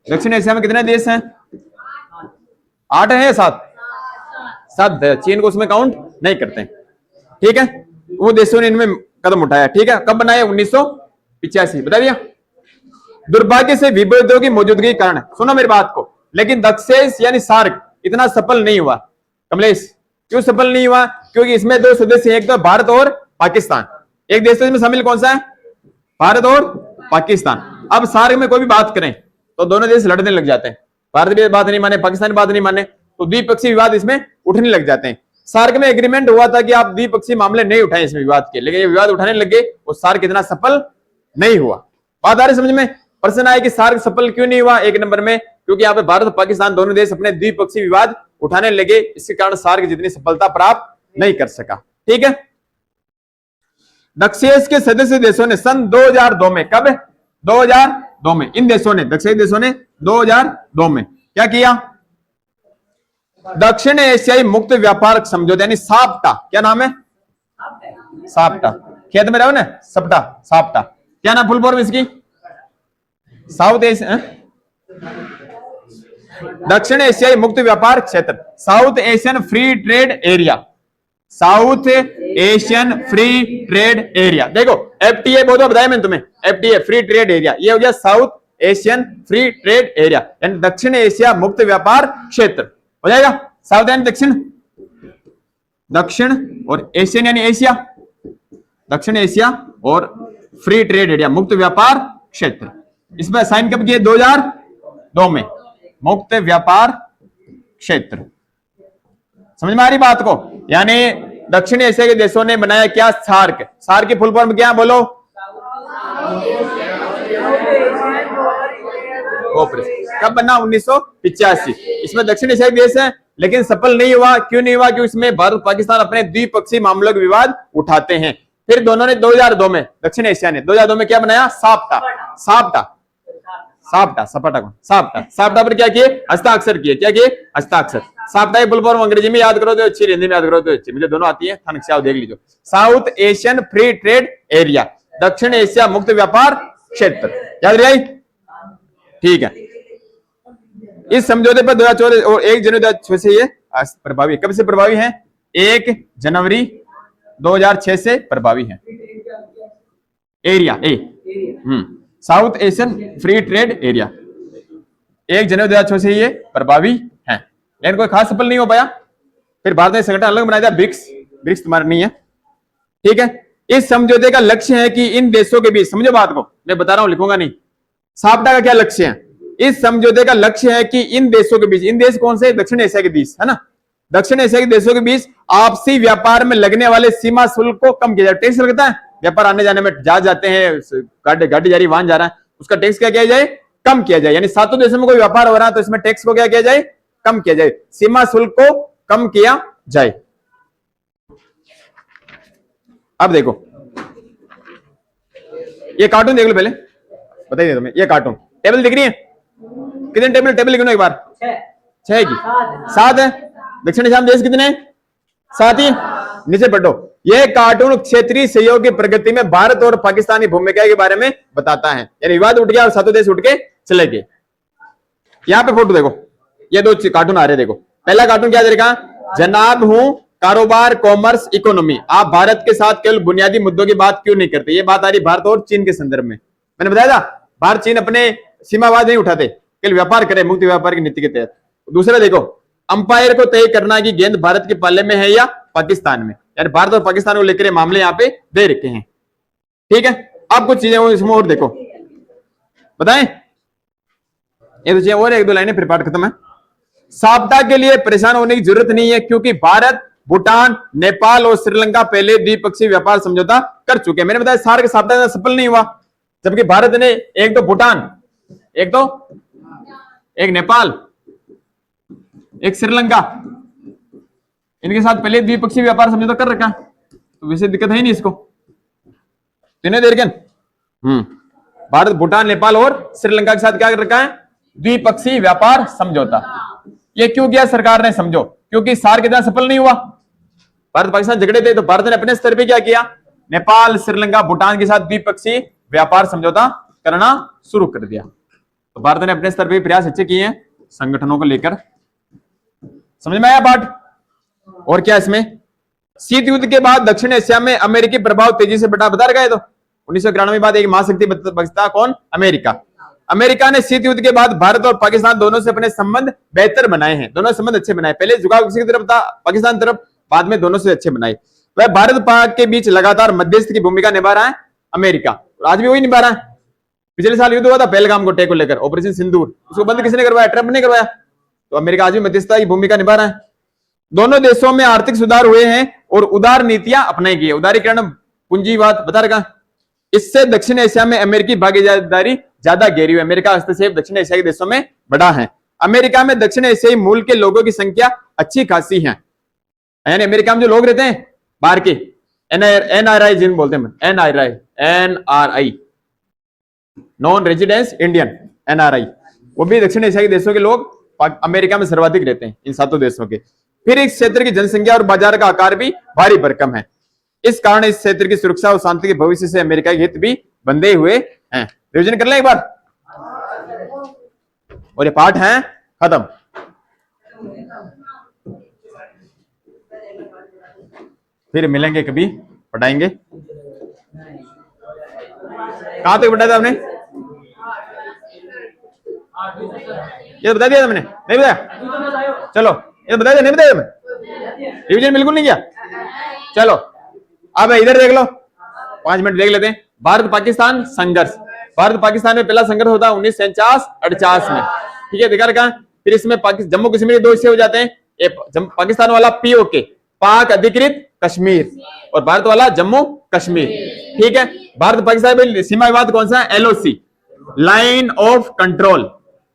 दक्षिण एशिया में कितने देश हैं? 8 है या 7? 7। चीन को उसमें काउंट नहीं करते। ठीक है, वो देशों ने इनमें कदम उठाया। ठीक है, कब बनाया? 1985, बता दिया। दुर्भाग्य से विभेदों की मौजूदगी के कारण, सुनो मेरी बात को, लेकिन दक्षेस यानी सार्क इतना सफल नहीं हुआ। कमलेश, क्यों सफल नहीं हुआ? क्योंकि इसमें 2 सदस्य हैं, एक तो भारत और पाकिस्तान। एक देश में शामिल कौन सा है? भारत और पाकिस्तान। अब सार्क में कोई भी बात करें तो दोनों देश लड़ने लग जाते हैं। भारत भी बात नहीं माने, पाकिस्तान बात नहीं माने, तो द्विपक्षीय विवाद इसमें उठने लग जाते हैं। सार्क में एग्रीमेंट हुआ था कि आप द्विपक्षीय मामले नहीं उठाएं इसमें विवाद के, लेकिन ये विवाद उठाने लगे वो सार्क इतना सफल नहीं हुआ। बात आ रही समझ में? प्रश्न आया कि सार्क सफल क्यों नहीं हुआ? एक नंबर में क्योंकि यहाँ पे भारत और पाकिस्तान दोनों देश अपने द्विपक्षीय विवाद उठाने लगे, इसके कारण सार्क जितनी सफलता प्राप्त नहीं कर सका। ठीक है। दक्षेश के सदस्य देशों ने सन 2002 में, कब? 2002 में इन देशों ने, दक्षिण देशों ने 2002 में क्या किया? दक्षिण एशियाई मुक्त व्यापार समझौता यानी साप्टा, क्या नाम है? साप्टा। खेत में रहो ना, सप्टा, साप्टा, क्या नाम फुल फॉर्म इसकी? साउथ एशिया, दक्षिण एशियाई मुक्त व्यापार क्षेत्र, south Asian free trade area, south Asian free trade area. देखो एफटीए बहुत बताया मैंने तुम्हें, एफटीए फ्री ट्रेड एरिया, ये हो गया south Asian free trade area यानी दक्षिण एशिया मुक्त व्यापार क्षेत्र हो जाएगा। साउथ यानी दक्षिण, दक्षिण और एशियन यानी एशिया, दक्षिण एशिया और फ्री ट्रेड एरिया मुक्त व्यापार क्षेत्र। इसमें साइन कब किए? 2002 में, मुक्त व्यापार क्षेत्र। समझ में आ रही बात को? यानी दक्षिण एशिया के देशों ने बनाया क्या? सार्क। सार्क की फुल फॉर्म क्या बोलो? कब बना? 1985। इसमें दक्षिण एशिया के देश हैं, लेकिन सफल नहीं हुआ। क्यों नहीं हुआ? क्योंकि इसमें भारत पाकिस्तान अपने द्विपक्षीय मामलों के विवाद उठाते हैं। फिर दोनों ने 2002 में, दक्षिण एशिया ने 2002 में क्या बनाया? साप्टा। साप्टा, साप्टा, सपाटा कौन? साप्टा। साप्टा पर क्या किए? हस्ताक्षर किए। क्या किए? हस्ताक्षर। साप्टा की फुल फॉर्म अंग्रेजी में याद करो तो अच्छी, हिंदी में याद करो तो अच्छी, मुझे दोनों आती है, देख लीजिए। South Asian free trade area, दक्षिण एशिया मुक्त व्यापार क्षेत्र, याद रही? ठीक है। इस समझौते पर 2014 और 1 जनवरी 2006 से ये प्रभावी। कब से प्रभावी है? 1 जनवरी 2006 से प्रभावी है। Area A, south Asian free trade area 1 जनवरी 2006 से ये प्रभावी है, लेकिन कोई खास सफल नहीं हो पाया। फिर भारत ने संगठन अलग बनाया था, ब्रिक्स। ब्रिक्स तुम्हारा नहीं है। ठीक है। इस समझौते का लक्ष्य है कि इन देशों के बीच, समझो बात को, मैं बता रहा हूं, लिखूंगा नहीं। साप्टा का क्या लक्ष्य है? इस समझौते का लक्ष्य है कि इन देशों के बीच, इन देश कौन से? दक्षिण एशिया के देश, है ना? दक्षिण एशिया के देशों के बीच आपसी व्यापार में लगने वाले सीमा शुल्क को कम किया जाए। टैक्स लगता है व्यापार आने जाने में, जहाज जाते हैं, गाड़ी जा रही, वाहन जा रहा है, उसका टैक्स क्या किया जाए? कम किया जाए। यानी सातों देशों में कोई व्यापार हो रहा है तो इसमें टैक्स को क्या किया जाए? कम किया जाए, सीमा शुल्क को कम किया जाए। अब देखो ये कार्टून देख लो, पहले बताइए तुम्हें, ये कार्टून टेबल दिख रही है? कितने टेबल? टेबल लिखो एक बार। 6 की 7 है। दक्षिण एशिया में देश कितने हैं? 7 ही। नीचे पढ़ो। यह कार्टून क्षेत्रीय सहयोग की प्रगति में भारत और पाकिस्तान की भूमिका के बारे में बताता है। यानी विवाद उठ गया और सातों देश उठ के चले गए। यहां पे फोटो देखो, ये 2 कार्टून आ रहे, देखो। पहला कार्टून क्या देखा? जनाब हूं कारोबार, कॉमर्स, इकोनॉमी, आप भारत के साथ केवल बुनियादी मुद्दों की बात क्यों नहीं करते? ये बात आ रही भारत और चीन के संदर्भ में। मैंने बताया था भारत चीन अपने सीमावाद नहीं उठाते, केवल व्यापार करे मुक्त व्यापार की नीति के तहत। दूसरा देखो, अंपायर को तय करना कि गेंद भारत के पाले में है या पाकिस्तान में, यानी भारत और पाकिस्तान को लेकर मामले यहाँ पे दे रखे हैं। ठीक है। अब कुछ चीजें इसमें और देखो, बताएं? ये तो चीजें और 1-2 लाइनें, फिर पाठ खत्म है। साप्टा के लिए परेशान होने की जरूरत नहीं है, क्योंकि भारत, भूटान, नेपाल और श्रीलंका पहले द्विपक्षीय व्यापार समझौता कर चुके हैं। मैंने बताया सार्क साप्टा सफल नहीं हुआ, जबकि भारत ने एक तो भूटान, एक नेपाल, एक श्रीलंका, इनके साथ पहले द्विपक्षीय व्यापार समझौता कर रखा है, तो वैसे दिक्कत है नहीं इसको। तीनों देर भारत, भूटान, नेपाल और श्रीलंका के साथ क्या कर रखा है? द्विपक्षीय व्यापार समझौता। ये क्यों किया सरकार ने? समझो, क्योंकि सार्क इतना सफल नहीं हुआ। भारत पाकिस्तान झगड़े थे तो भारत ने अपने स्तर पे क्या किया? नेपाल, श्रीलंका, भूटान के साथ द्विपक्षीय व्यापार समझौता करना शुरू कर दिया। तो भारत ने अपने स्तर पे प्रयास अच्छे किए हैं संगठनों को लेकर। समझ में आया बात? और क्या इसमें? शीत युद्ध के बाद दक्षिण एशिया में अमेरिकी प्रभाव तेजी से बढ़ा, बता रखा है। तो 1991 बाद एक महाशक्ति बचता कौन? अमेरिका। अमेरिका ने शीत युद्ध के बाद भारत और पाकिस्तान दोनों से अपने संबंध बेहतर बनाए हैं, दोनों संबंध अच्छे बनाए। पहले झुकाव किसी की तरफ था, पाकिस्तान तरफ, बाद में दोनों से अच्छे बनाए। वह भारत पाक के बीच लगातार मध्यस्थ की भूमिका निभा रहा है अमेरिका, और आज भी वही निभा रहा है। पिछले साल युद्ध हुआ था पहलगाम को को लेकर, ऑपरेशन सिंदूर, उसको बंद किसने करवाया? ट्रंप ने करवाया। तो अमेरिका आज भी मध्यस्थता की भूमिका निभा रहा है। दोनों देशों में आर्थिक सुधार हुए हैं और उदार नीतियां अपनाई गई है। उदारीकरण, पूंजीवाद बता रखा। इससे दक्षिण एशिया में अमेरिकी भागीदारी ज्यादा गहरी हुई। अमेरिका हस्तक्षेप दक्षिण एशिया के देशों में बड़ा है। अमेरिका में दक्षिण एशियाई मूल के लोगों की संख्या अच्छी खासी है, यानी अमेरिका में जो लोग रहते हैं बाहर के, एनआरआई जिन बोलते हैं, NRI, non residence Indian, NRI, वो भी दक्षिण एशिया के देशों के लोग अमेरिका में सर्वाधिक रहते हैं, इन 7 देशों के। फिर इस क्षेत्र की जनसंख्या और बाजार का आकार भी भारी भरकम है। इस कारण इस क्षेत्र की सुरक्षा और शांति के भविष्य से अमेरिका के हित भी बंधे हुए हैं। रिविजन कर लें एक बार, और ये पाठ है खत्म। फिर मिलेंगे कभी, पढ़ाएंगे। कहां तक पढ़ाया था आपने? ये बता दिया था मैंने? नहीं बताया? चलो ये बता दिया, नहीं बताया मैं? रिविजन बिल्कुल नहीं किया? चलो अब इधर देख लो, 5 मिनट देख लेते हैं। भारत पाकिस्तान संघर्ष। भारत पाकिस्तान में पहला संघर्ष होता है 1949-48 में, ठीक है, दिखा रखा। फिर इसमें जम्मू कश्मीर के 2 हिस्से हो जाते हैं। पाकिस्तान वाला पीओके, पाक अधिकृत कश्मीर, और भारत वाला जम्मू कश्मीर, ठीक है। भारत पाकिस्तान में सीमा विवाद कौन सा है? LOC, line of control.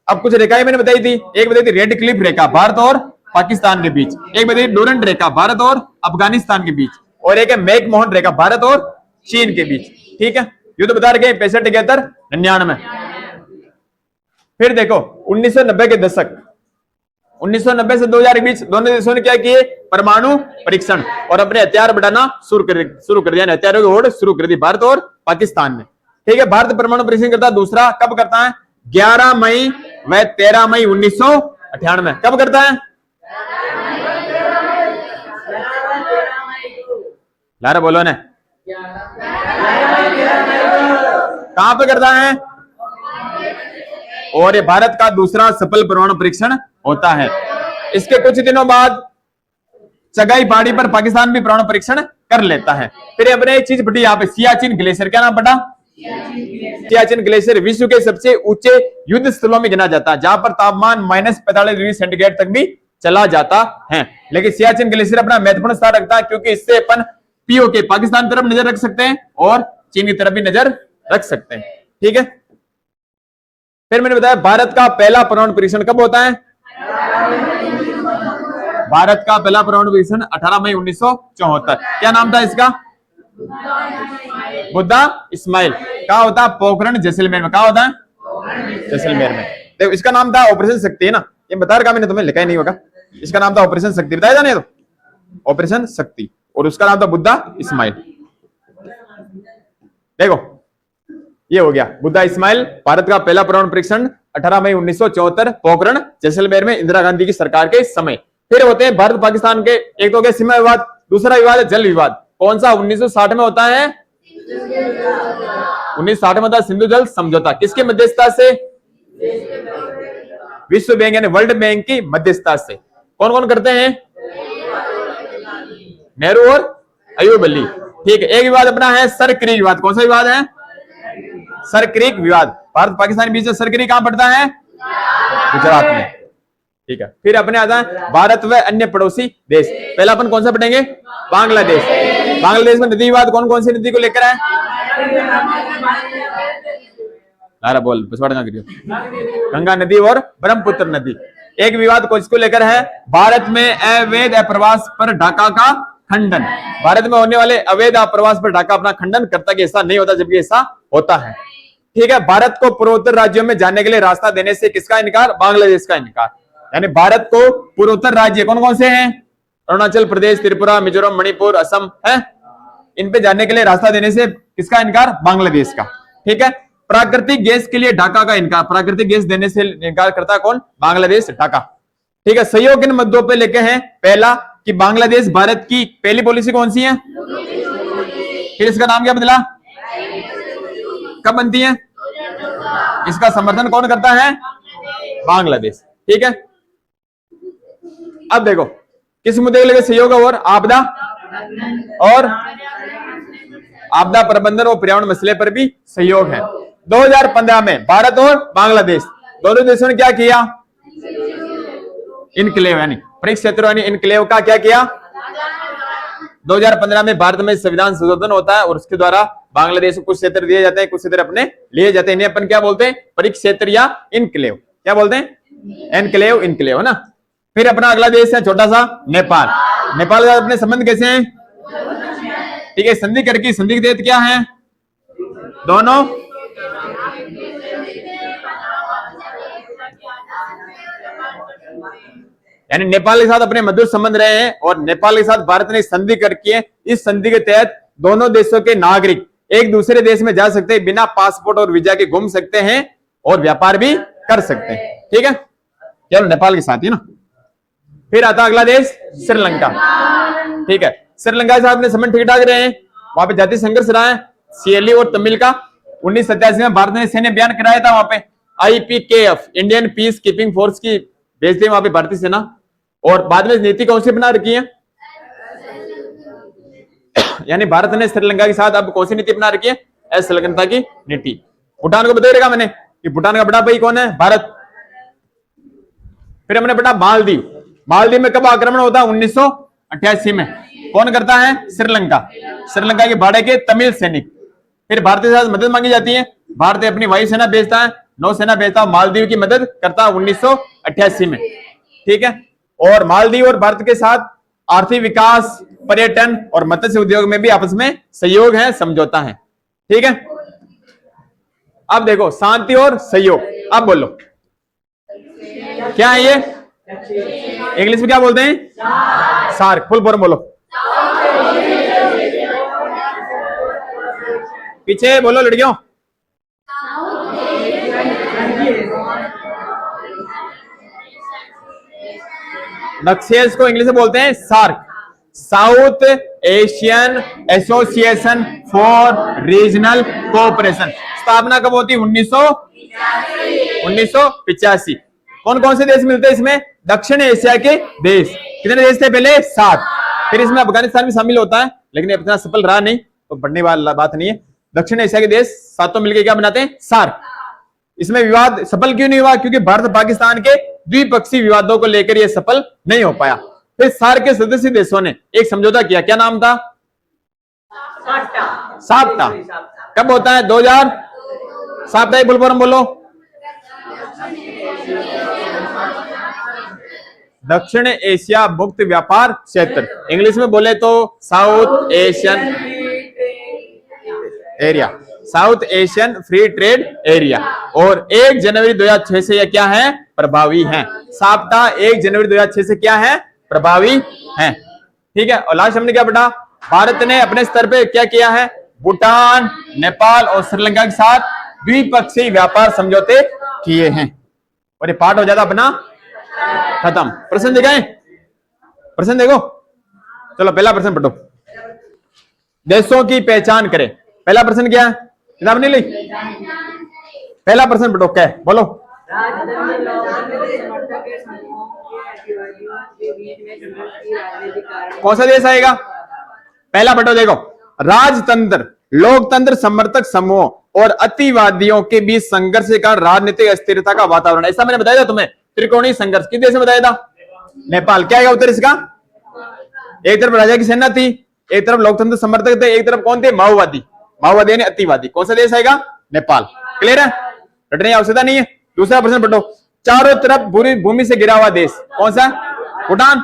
अब कुछ रेखाएं मैंने बताई थी, एक बताई थी रेड क्लिफ रेखा भारत और पाकिस्तान के बीच, एक बताई डोरंट रेखा भारत और अफगानिस्तान के बीच, और एक है मैकमोहन रेखा भारत और चीन के बीच, ठीक है। युद्ध बता रखे 65, 71, 99। फिर देखो 1990 के दशक, 1990 से 2000 के बीच दोनों देशों ने क्या किए? परमाणु परीक्षण और अपने हथियार बढ़ाना शुरू कर दिया, हथियारों की होड़ शुरू कर दी भारत और पाकिस्तान ने, ठीक है। भारत परमाणु परीक्षण करता है दूसरा, कब करता है? 11 मई व 13 मई 1998। कब करता है? लारा बोलो ना, कहां पे करता है? और ये भारत का दूसरा सफल परमाणु परीक्षण होता है। इसके कुछ दिनों बाद चगाई पहाड़ी पर पाकिस्तान भी परमाणु परीक्षण कर लेता है। फिर अपने एक चीज पढ़ी यहाँ पे, सियाचिन ग्लेशियर। क्या नाम पढ़ा? सियाचिन ग्लेशियर विश्व के सबसे ऊंचे युद्ध स्थलों में गिना जाता है, जहां पर तापमान -45 डिग्री सेंटीग्रेड तक भी चला जाता है। लेकिन सियाचिन ग्लेशियर अपना महत्वपूर्ण स्थान रखता है, क्योंकि इससे अपन पीओके पाकिस्तान तरफ नजर रख सकते हैं और चीन की तरफ भी नजर रख सकते हैं, ठीक है। फिर मैंने बताया भारत का पहला परमाणु परीक्षण कब होता है? भारत का पहला परमाणु परीक्षण 18 मई 1974। क्या नाम था इसका? बुद्धा इस्माइल। कहा होता है? पोखरण जैसलमेर में। कहा होता है? जैसलमेर में। देखो इसका नाम था ऑपरेशन शक्ति, है ना, ये बता रखा मैंने, तुम्हें लिखा ही नहीं होगा। इसका नाम था ऑपरेशन शक्ति, बताया जाने तो ऑपरेशन शक्ति, और उसका नाम था बुद्धा इस्माइल। देखो ये हो गया बुद्धा इस्माइल, भारत का पहला परमाणु परीक्षण 18 मई 1974 पोखरण जैसलमेर में इंदिरा गांधी की सरकार के समय। फिर होते हैं भारत पाकिस्तान के, एक तो हो गया सीमा विवाद, दूसरा विवाद है जल विवाद। कौन सा? 1960 में होता है, 1960 में होता है सिंधु जल समझौता। किसके मध्यस्थता से? विश्व बैंक यानी वर्ल्ड बैंक की मध्यस्थता से। कौन कौन करते हैं? नेहरू और अयूब अली, ठीक है। एक विवाद अपना है सर क्रीक विवाद। कौन सा विवाद है? सर क्रीक विवाद। भारत पाकिस्तान के बीच में सर क्रीक कहां पड़ता है? गुजरात में, ठीक है। फिर अपने आता है भारत व अन्य पड़ोसी देश। पहला अपन कौन सा पढ़ेंगे? बांग्लादेश। बांग्लादेश में नदी विवाद कौन कौन सी नदी को लेकर है? लारा बोल, गंगा नदी और ब्रह्मपुत्र नदी। एक विवाद को इसको लेकर है भारत में अवैध अप्रवास पर ढाका का खंडन। भारत में होने वाले अवैध अप्रवास पर ढाका अपना खंडन करता कि ऐसा नहीं होता, जबकि ऐसा होता है, ठीक है। भारत को पूर्वोत्तर राज्यों में जाने के लिए रास्ता देने से किसका इनकार? बांग्लादेश का इनकार। यानी भारत को पूर्वोत्तर राज्य कौन कौन से हैं? अरुणाचल प्रदेश, त्रिपुरा, मिजोरम, मणिपुर, असम है, इन पे जाने के लिए रास्ता देने से किसका इनकार? बांग्लादेश का, ठीक है। प्राकृतिक गैस के लिए ढाका का इनकार, प्राकृतिक गैस देने से इनकार करता है कौन? बांग्लादेश, ढाका, ठीक है। सहयोग इन मुद्दों पे लेके हैं पहला कि बांग्लादेश भारत की पहली पॉलिसी कौन सी है? फिर इसका नाम क्या बदला? कब बनती है? इसका समर्थन कौन करता है? बांग्लादेश, ठीक है। अब देखो किस मुद्दे के लिए सहयोग और आपदा और आपदा प्रबंधन और पर्यावरण मसले पर भी सहयोग है। 2015 में भारत और बांग्लादेश दोनों देशों ने क्या किया? इनक्लेव यानी परीक्षा क्षेत्र यानी इनक्लेव का क्या किया? 2015 में भारत में संविधान संशोधन होता है और उसके द्वारा बांग्लादेश को कुछ क्षेत्र दिए जाते हैं, कुछ क्षेत्र अपने लिए जाते हैं। इन्हें अपन क्या बोलते हैं? परीक्षा क्षेत्र या इनक्लेव। क्या बोलते हैं? एनक्लेव, इनक्लेव है ना। फिर अपना अगला देश है छोटा सा नेपाल। नेपाल के साथ अपने संबंध कैसे हैं? ठीक है, संधि करके संधि के तहत क्या है? दोनों यानी नेपाल के साथ अपने मधुर संबंध रहे हैं और नेपाल के साथ भारत ने संधि करके है। इस संधि के तहत दोनों देशों के नागरिक एक दूसरे देश में जा सकते हैं, बिना पासपोर्ट और वीजा के घूम सकते हैं और व्यापार भी कर सकते हैं। ठीक है, चलो नेपाल के साथ ही ना। फिर आता अगला देश श्रीलंका। ठीक है, श्रीलंका के साथ अपने संबंध ठीक ठाक रहे हैं। वहां पे जातीय संघर्ष रहा है, सीएलई और तमिल का। 1987 में भारत ने सैन्य अभियान कराया था वहां पे, IPKF Indian peace keeping force की भेज दी वहां पे भारतीय सेना। और बाद में नीति कौन सी बना रखी है? यानी भारत ने श्रीलंका के साथ अब कौन सी नीति बना रखी है? असंलग्नता की नीति। भूटान को बताइएगा मैंने कि भूटान का बड़ा भाई कौन है? भारत। फिर हमने पढ़ा मालदीव। मालदीव में कब आक्रमण होता है? 1988 में। कौन करता है? श्रीलंका। श्रीलंका के भाड़े के तमिल सैनिक। फिर भारतीय साथ मदद मांगी जाती है, भारत अपनी वायुसेना भेजता है, नौसेना भेजता है, मालदीव की मदद करता है 1988 में। ठीक है, और मालदीव और भारत के साथ आर्थिक विकास, पर्यटन और मत्स्य उद्योग में भी आपस में सहयोग है, समझौता है। ठीक है, अब देखो शांति और सहयोग। अब बोलो क्या है ये? इंग्लिश में क्या बोलते हैं? सार्क। फुल फॉर्म बोलो, पीछे बोलो लड़कियों। नक्सेल्स को इंग्लिश में बोलते हैं SAARC, South Asian Association for Regional Cooperation. स्थापना कब होती? 1985। कौन कौन से देश मिलते हैं इसमें? दक्षिण एशिया के देश। कितने देश थे पहले? 7। फिर इसमें अफगानिस्तान भी शामिल होता है, लेकिन इतना सफल रहा नहीं, तो बढ़ने वाली बात नहीं है। दक्षिण एशिया के देश सातों मिलकर क्या बनाते हैं? सार्क। इसमें विवाद सफल क्यों नहीं हुआ? क्योंकि भारत पाकिस्तान के द्विपक्षीय विवादों को लेकर यह सफल नहीं हो पाया। फिर सार्क के सदस्य देशों ने एक समझौता किया। क्या नाम था? साप्ता। कब होता है? 2000। साप्ता फुल फॉर्म बोलो। दक्षिण एशिया मुक्त व्यापार क्षेत्र। इंग्लिश में बोले तो south Asian area, south Asian free trade area. और 1 जनवरी 2006 से यह क्या है? प्रभावी है। साप्ता 1 जनवरी 2006 से क्या है? प्रभावी है। ठीक है, और लास्ट हमने क्या पढ़ा? भारत ने अपने स्तर पे क्या किया है? भूटान, नेपाल और श्रीलंका के साथ द्विपक्षीय व्यापार समझौते किए हैं। और ये पार्ट हो जाता अपना खत्म। प्रश्न दिखाएं? प्रश्न देखो, चलो पहला प्रश्न पढ़ो। देशों की पहचान करें। पहला प्रश्न क्या है? किताब नहीं ली? पहला प्रश्न पढ़ो, क्या है? बोलो। कौन सा देश आएगा? पहला पढ़ो, देखो। राजतंत्र, लोकतंत्र समर्थक समूह और अतिवादियों के बीच संघर्ष के कारण राजनीतिक अस्थिरता का वातावरण। ऐसा मैंने बताया था तुम्हें, त्रिकोणीय संघर्ष। किस देश में बताया था? नेपाल। क्या है उत्तर इसका? एक तरफ राजा की सेना थी, एक तरफ लोकतंत्र समर्थक थे, एक तरफ कौन थे? माओवादी। माओवादी यानी अतिवादी। कौन सा देश आएगा? नेपाल। क्लियर है? रटने की आवश्यकता नहीं है। दूसरा प्रश्न पढ़ो। चारों तरफ भूमि से घिरा हुआ देश कौन सा? भूटान।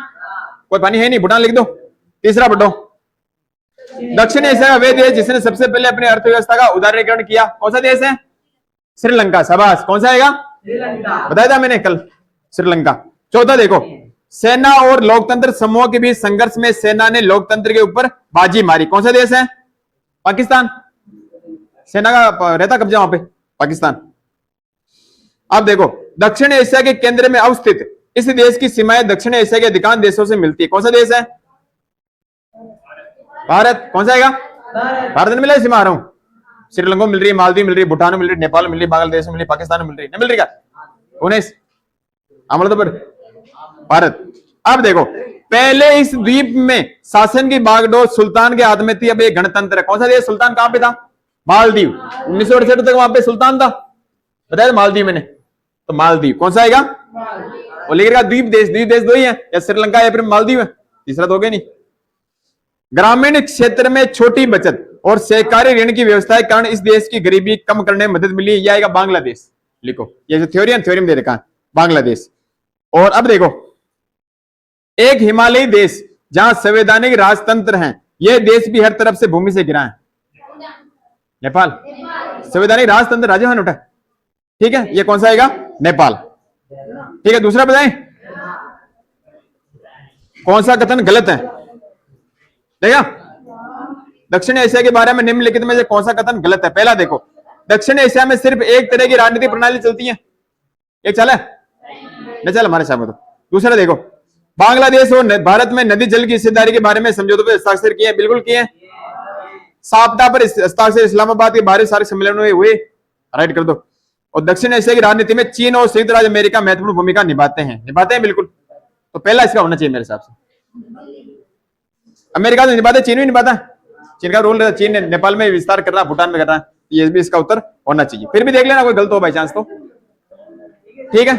कोई पानी है नहीं, भूटान लिख दो। तीसरा पढ़ो। दक्षिण एशिया का वे देश जिसने सबसे पहले अपनी अर्थव्यवस्था का उदारीकरण किया कौन सा देश है? श्रीलंका। शाबाश। कौन सा आएगा? बताया था मैंने कल, श्रीलंका। चौथा देखो, सेना और लोकतंत्र समूह के बीच संघर्ष में सेना ने लोकतंत्र के ऊपर बाजी मारी। कौन सा देश है? पाकिस्तान। सेना का रहता कब्जा वहां पे, पाकिस्तान। अब देखो, दक्षिण एशिया के केंद्र में अवस्थित इस देश की सीमाएं दक्षिण एशिया के अधिकांश देशों से मिलती है। कौन सा देश है? भारत। कौन सा आएगा? भारत ने मिला सीमा आ रहा हूं। श्रीलंका मिल रही है, मालदीव मिल रही है, भूटान मिल रही है, नेपाल मिल रही है, बांग्लादेश मिल रही है, पाकिस्तान मिल रही है, नहीं मिल रही क्या? 19 अमल तो भारत। अब देखो, पहले इस द्वीप में शासन की बागडोर सुल्तान के हाथ में थी, अब एक गणतंत्र है। कौन सा देश सुल्तान कहां पे था? मालदीव। 1968 तक वहां पे सुल्तान था, बताया मालदीव मैंने, तो मालदीव कौन सा आएगा? वो लिखेगा द्वीप देश। द्वीप देश दो ही है, या श्रीलंका या फिर मालदीव है, तीसरा तो हो गया नहीं। ग्रामीण क्षेत्र में छोटी बचत और सहकारी ऋण की व्यवस्था के कारण इस देश की गरीबी कम करने में मदद मिली। यह आएगा बांग्लादेश। लिखो, ये जो थ्योरी में दे रखा है बांग्लादेश। और अब देखो, एक हिमालयी देश जहां संवैधानिक राजतंत्र है, यह देश भी हर तरफ से भूमि से घिरा है। नेपाल। संवैधानिक राजतंत्र राजस्थान उठा, ठीक है, ये कौन सा आएगा? नेपाल। ठीक है, दूसरा बताएं कौन सा कथन गलत है? देखा, दक्षिण एशिया के बारे में निम्नलिखित में से कौन सा कथन गलत है? पहला देखो, दक्षिण एशिया में सिर्फ एक तरह की राजनीतिक प्रणाली चलती है, एक चला नहीं चल हमारे सामने। तो दूसरा देखो, बांग्लादेश और भारत में नदी जल की हिस्सेदारी के बारे में समझौते पर हस्ताक्षर किए? बिल्कुल किए। साप्ताह पर हस्ताक्षर इस्लामाबाद के बाहरी सारे सम्मेलन में हुए, राइट कर दो। और दक्षिण एशिया की राजनीति में चीन और संयुक्त राज्य अमेरिका महत्वपूर्ण भूमिका निभाते हैं बिल्कुल। तो पहला इसका होना चाहिए मेरे हिसाब से। अमेरिका तो निभाता, चीन भी निभाता। चीन का रोल, चीन ने नेपाल में विस्तार कर रहा, भूटान में कर रहा, ये भी इसका उत्तर होना चाहिए। फिर भी देख लेना कोई गलत हो बाई चांस तो, ठीक है।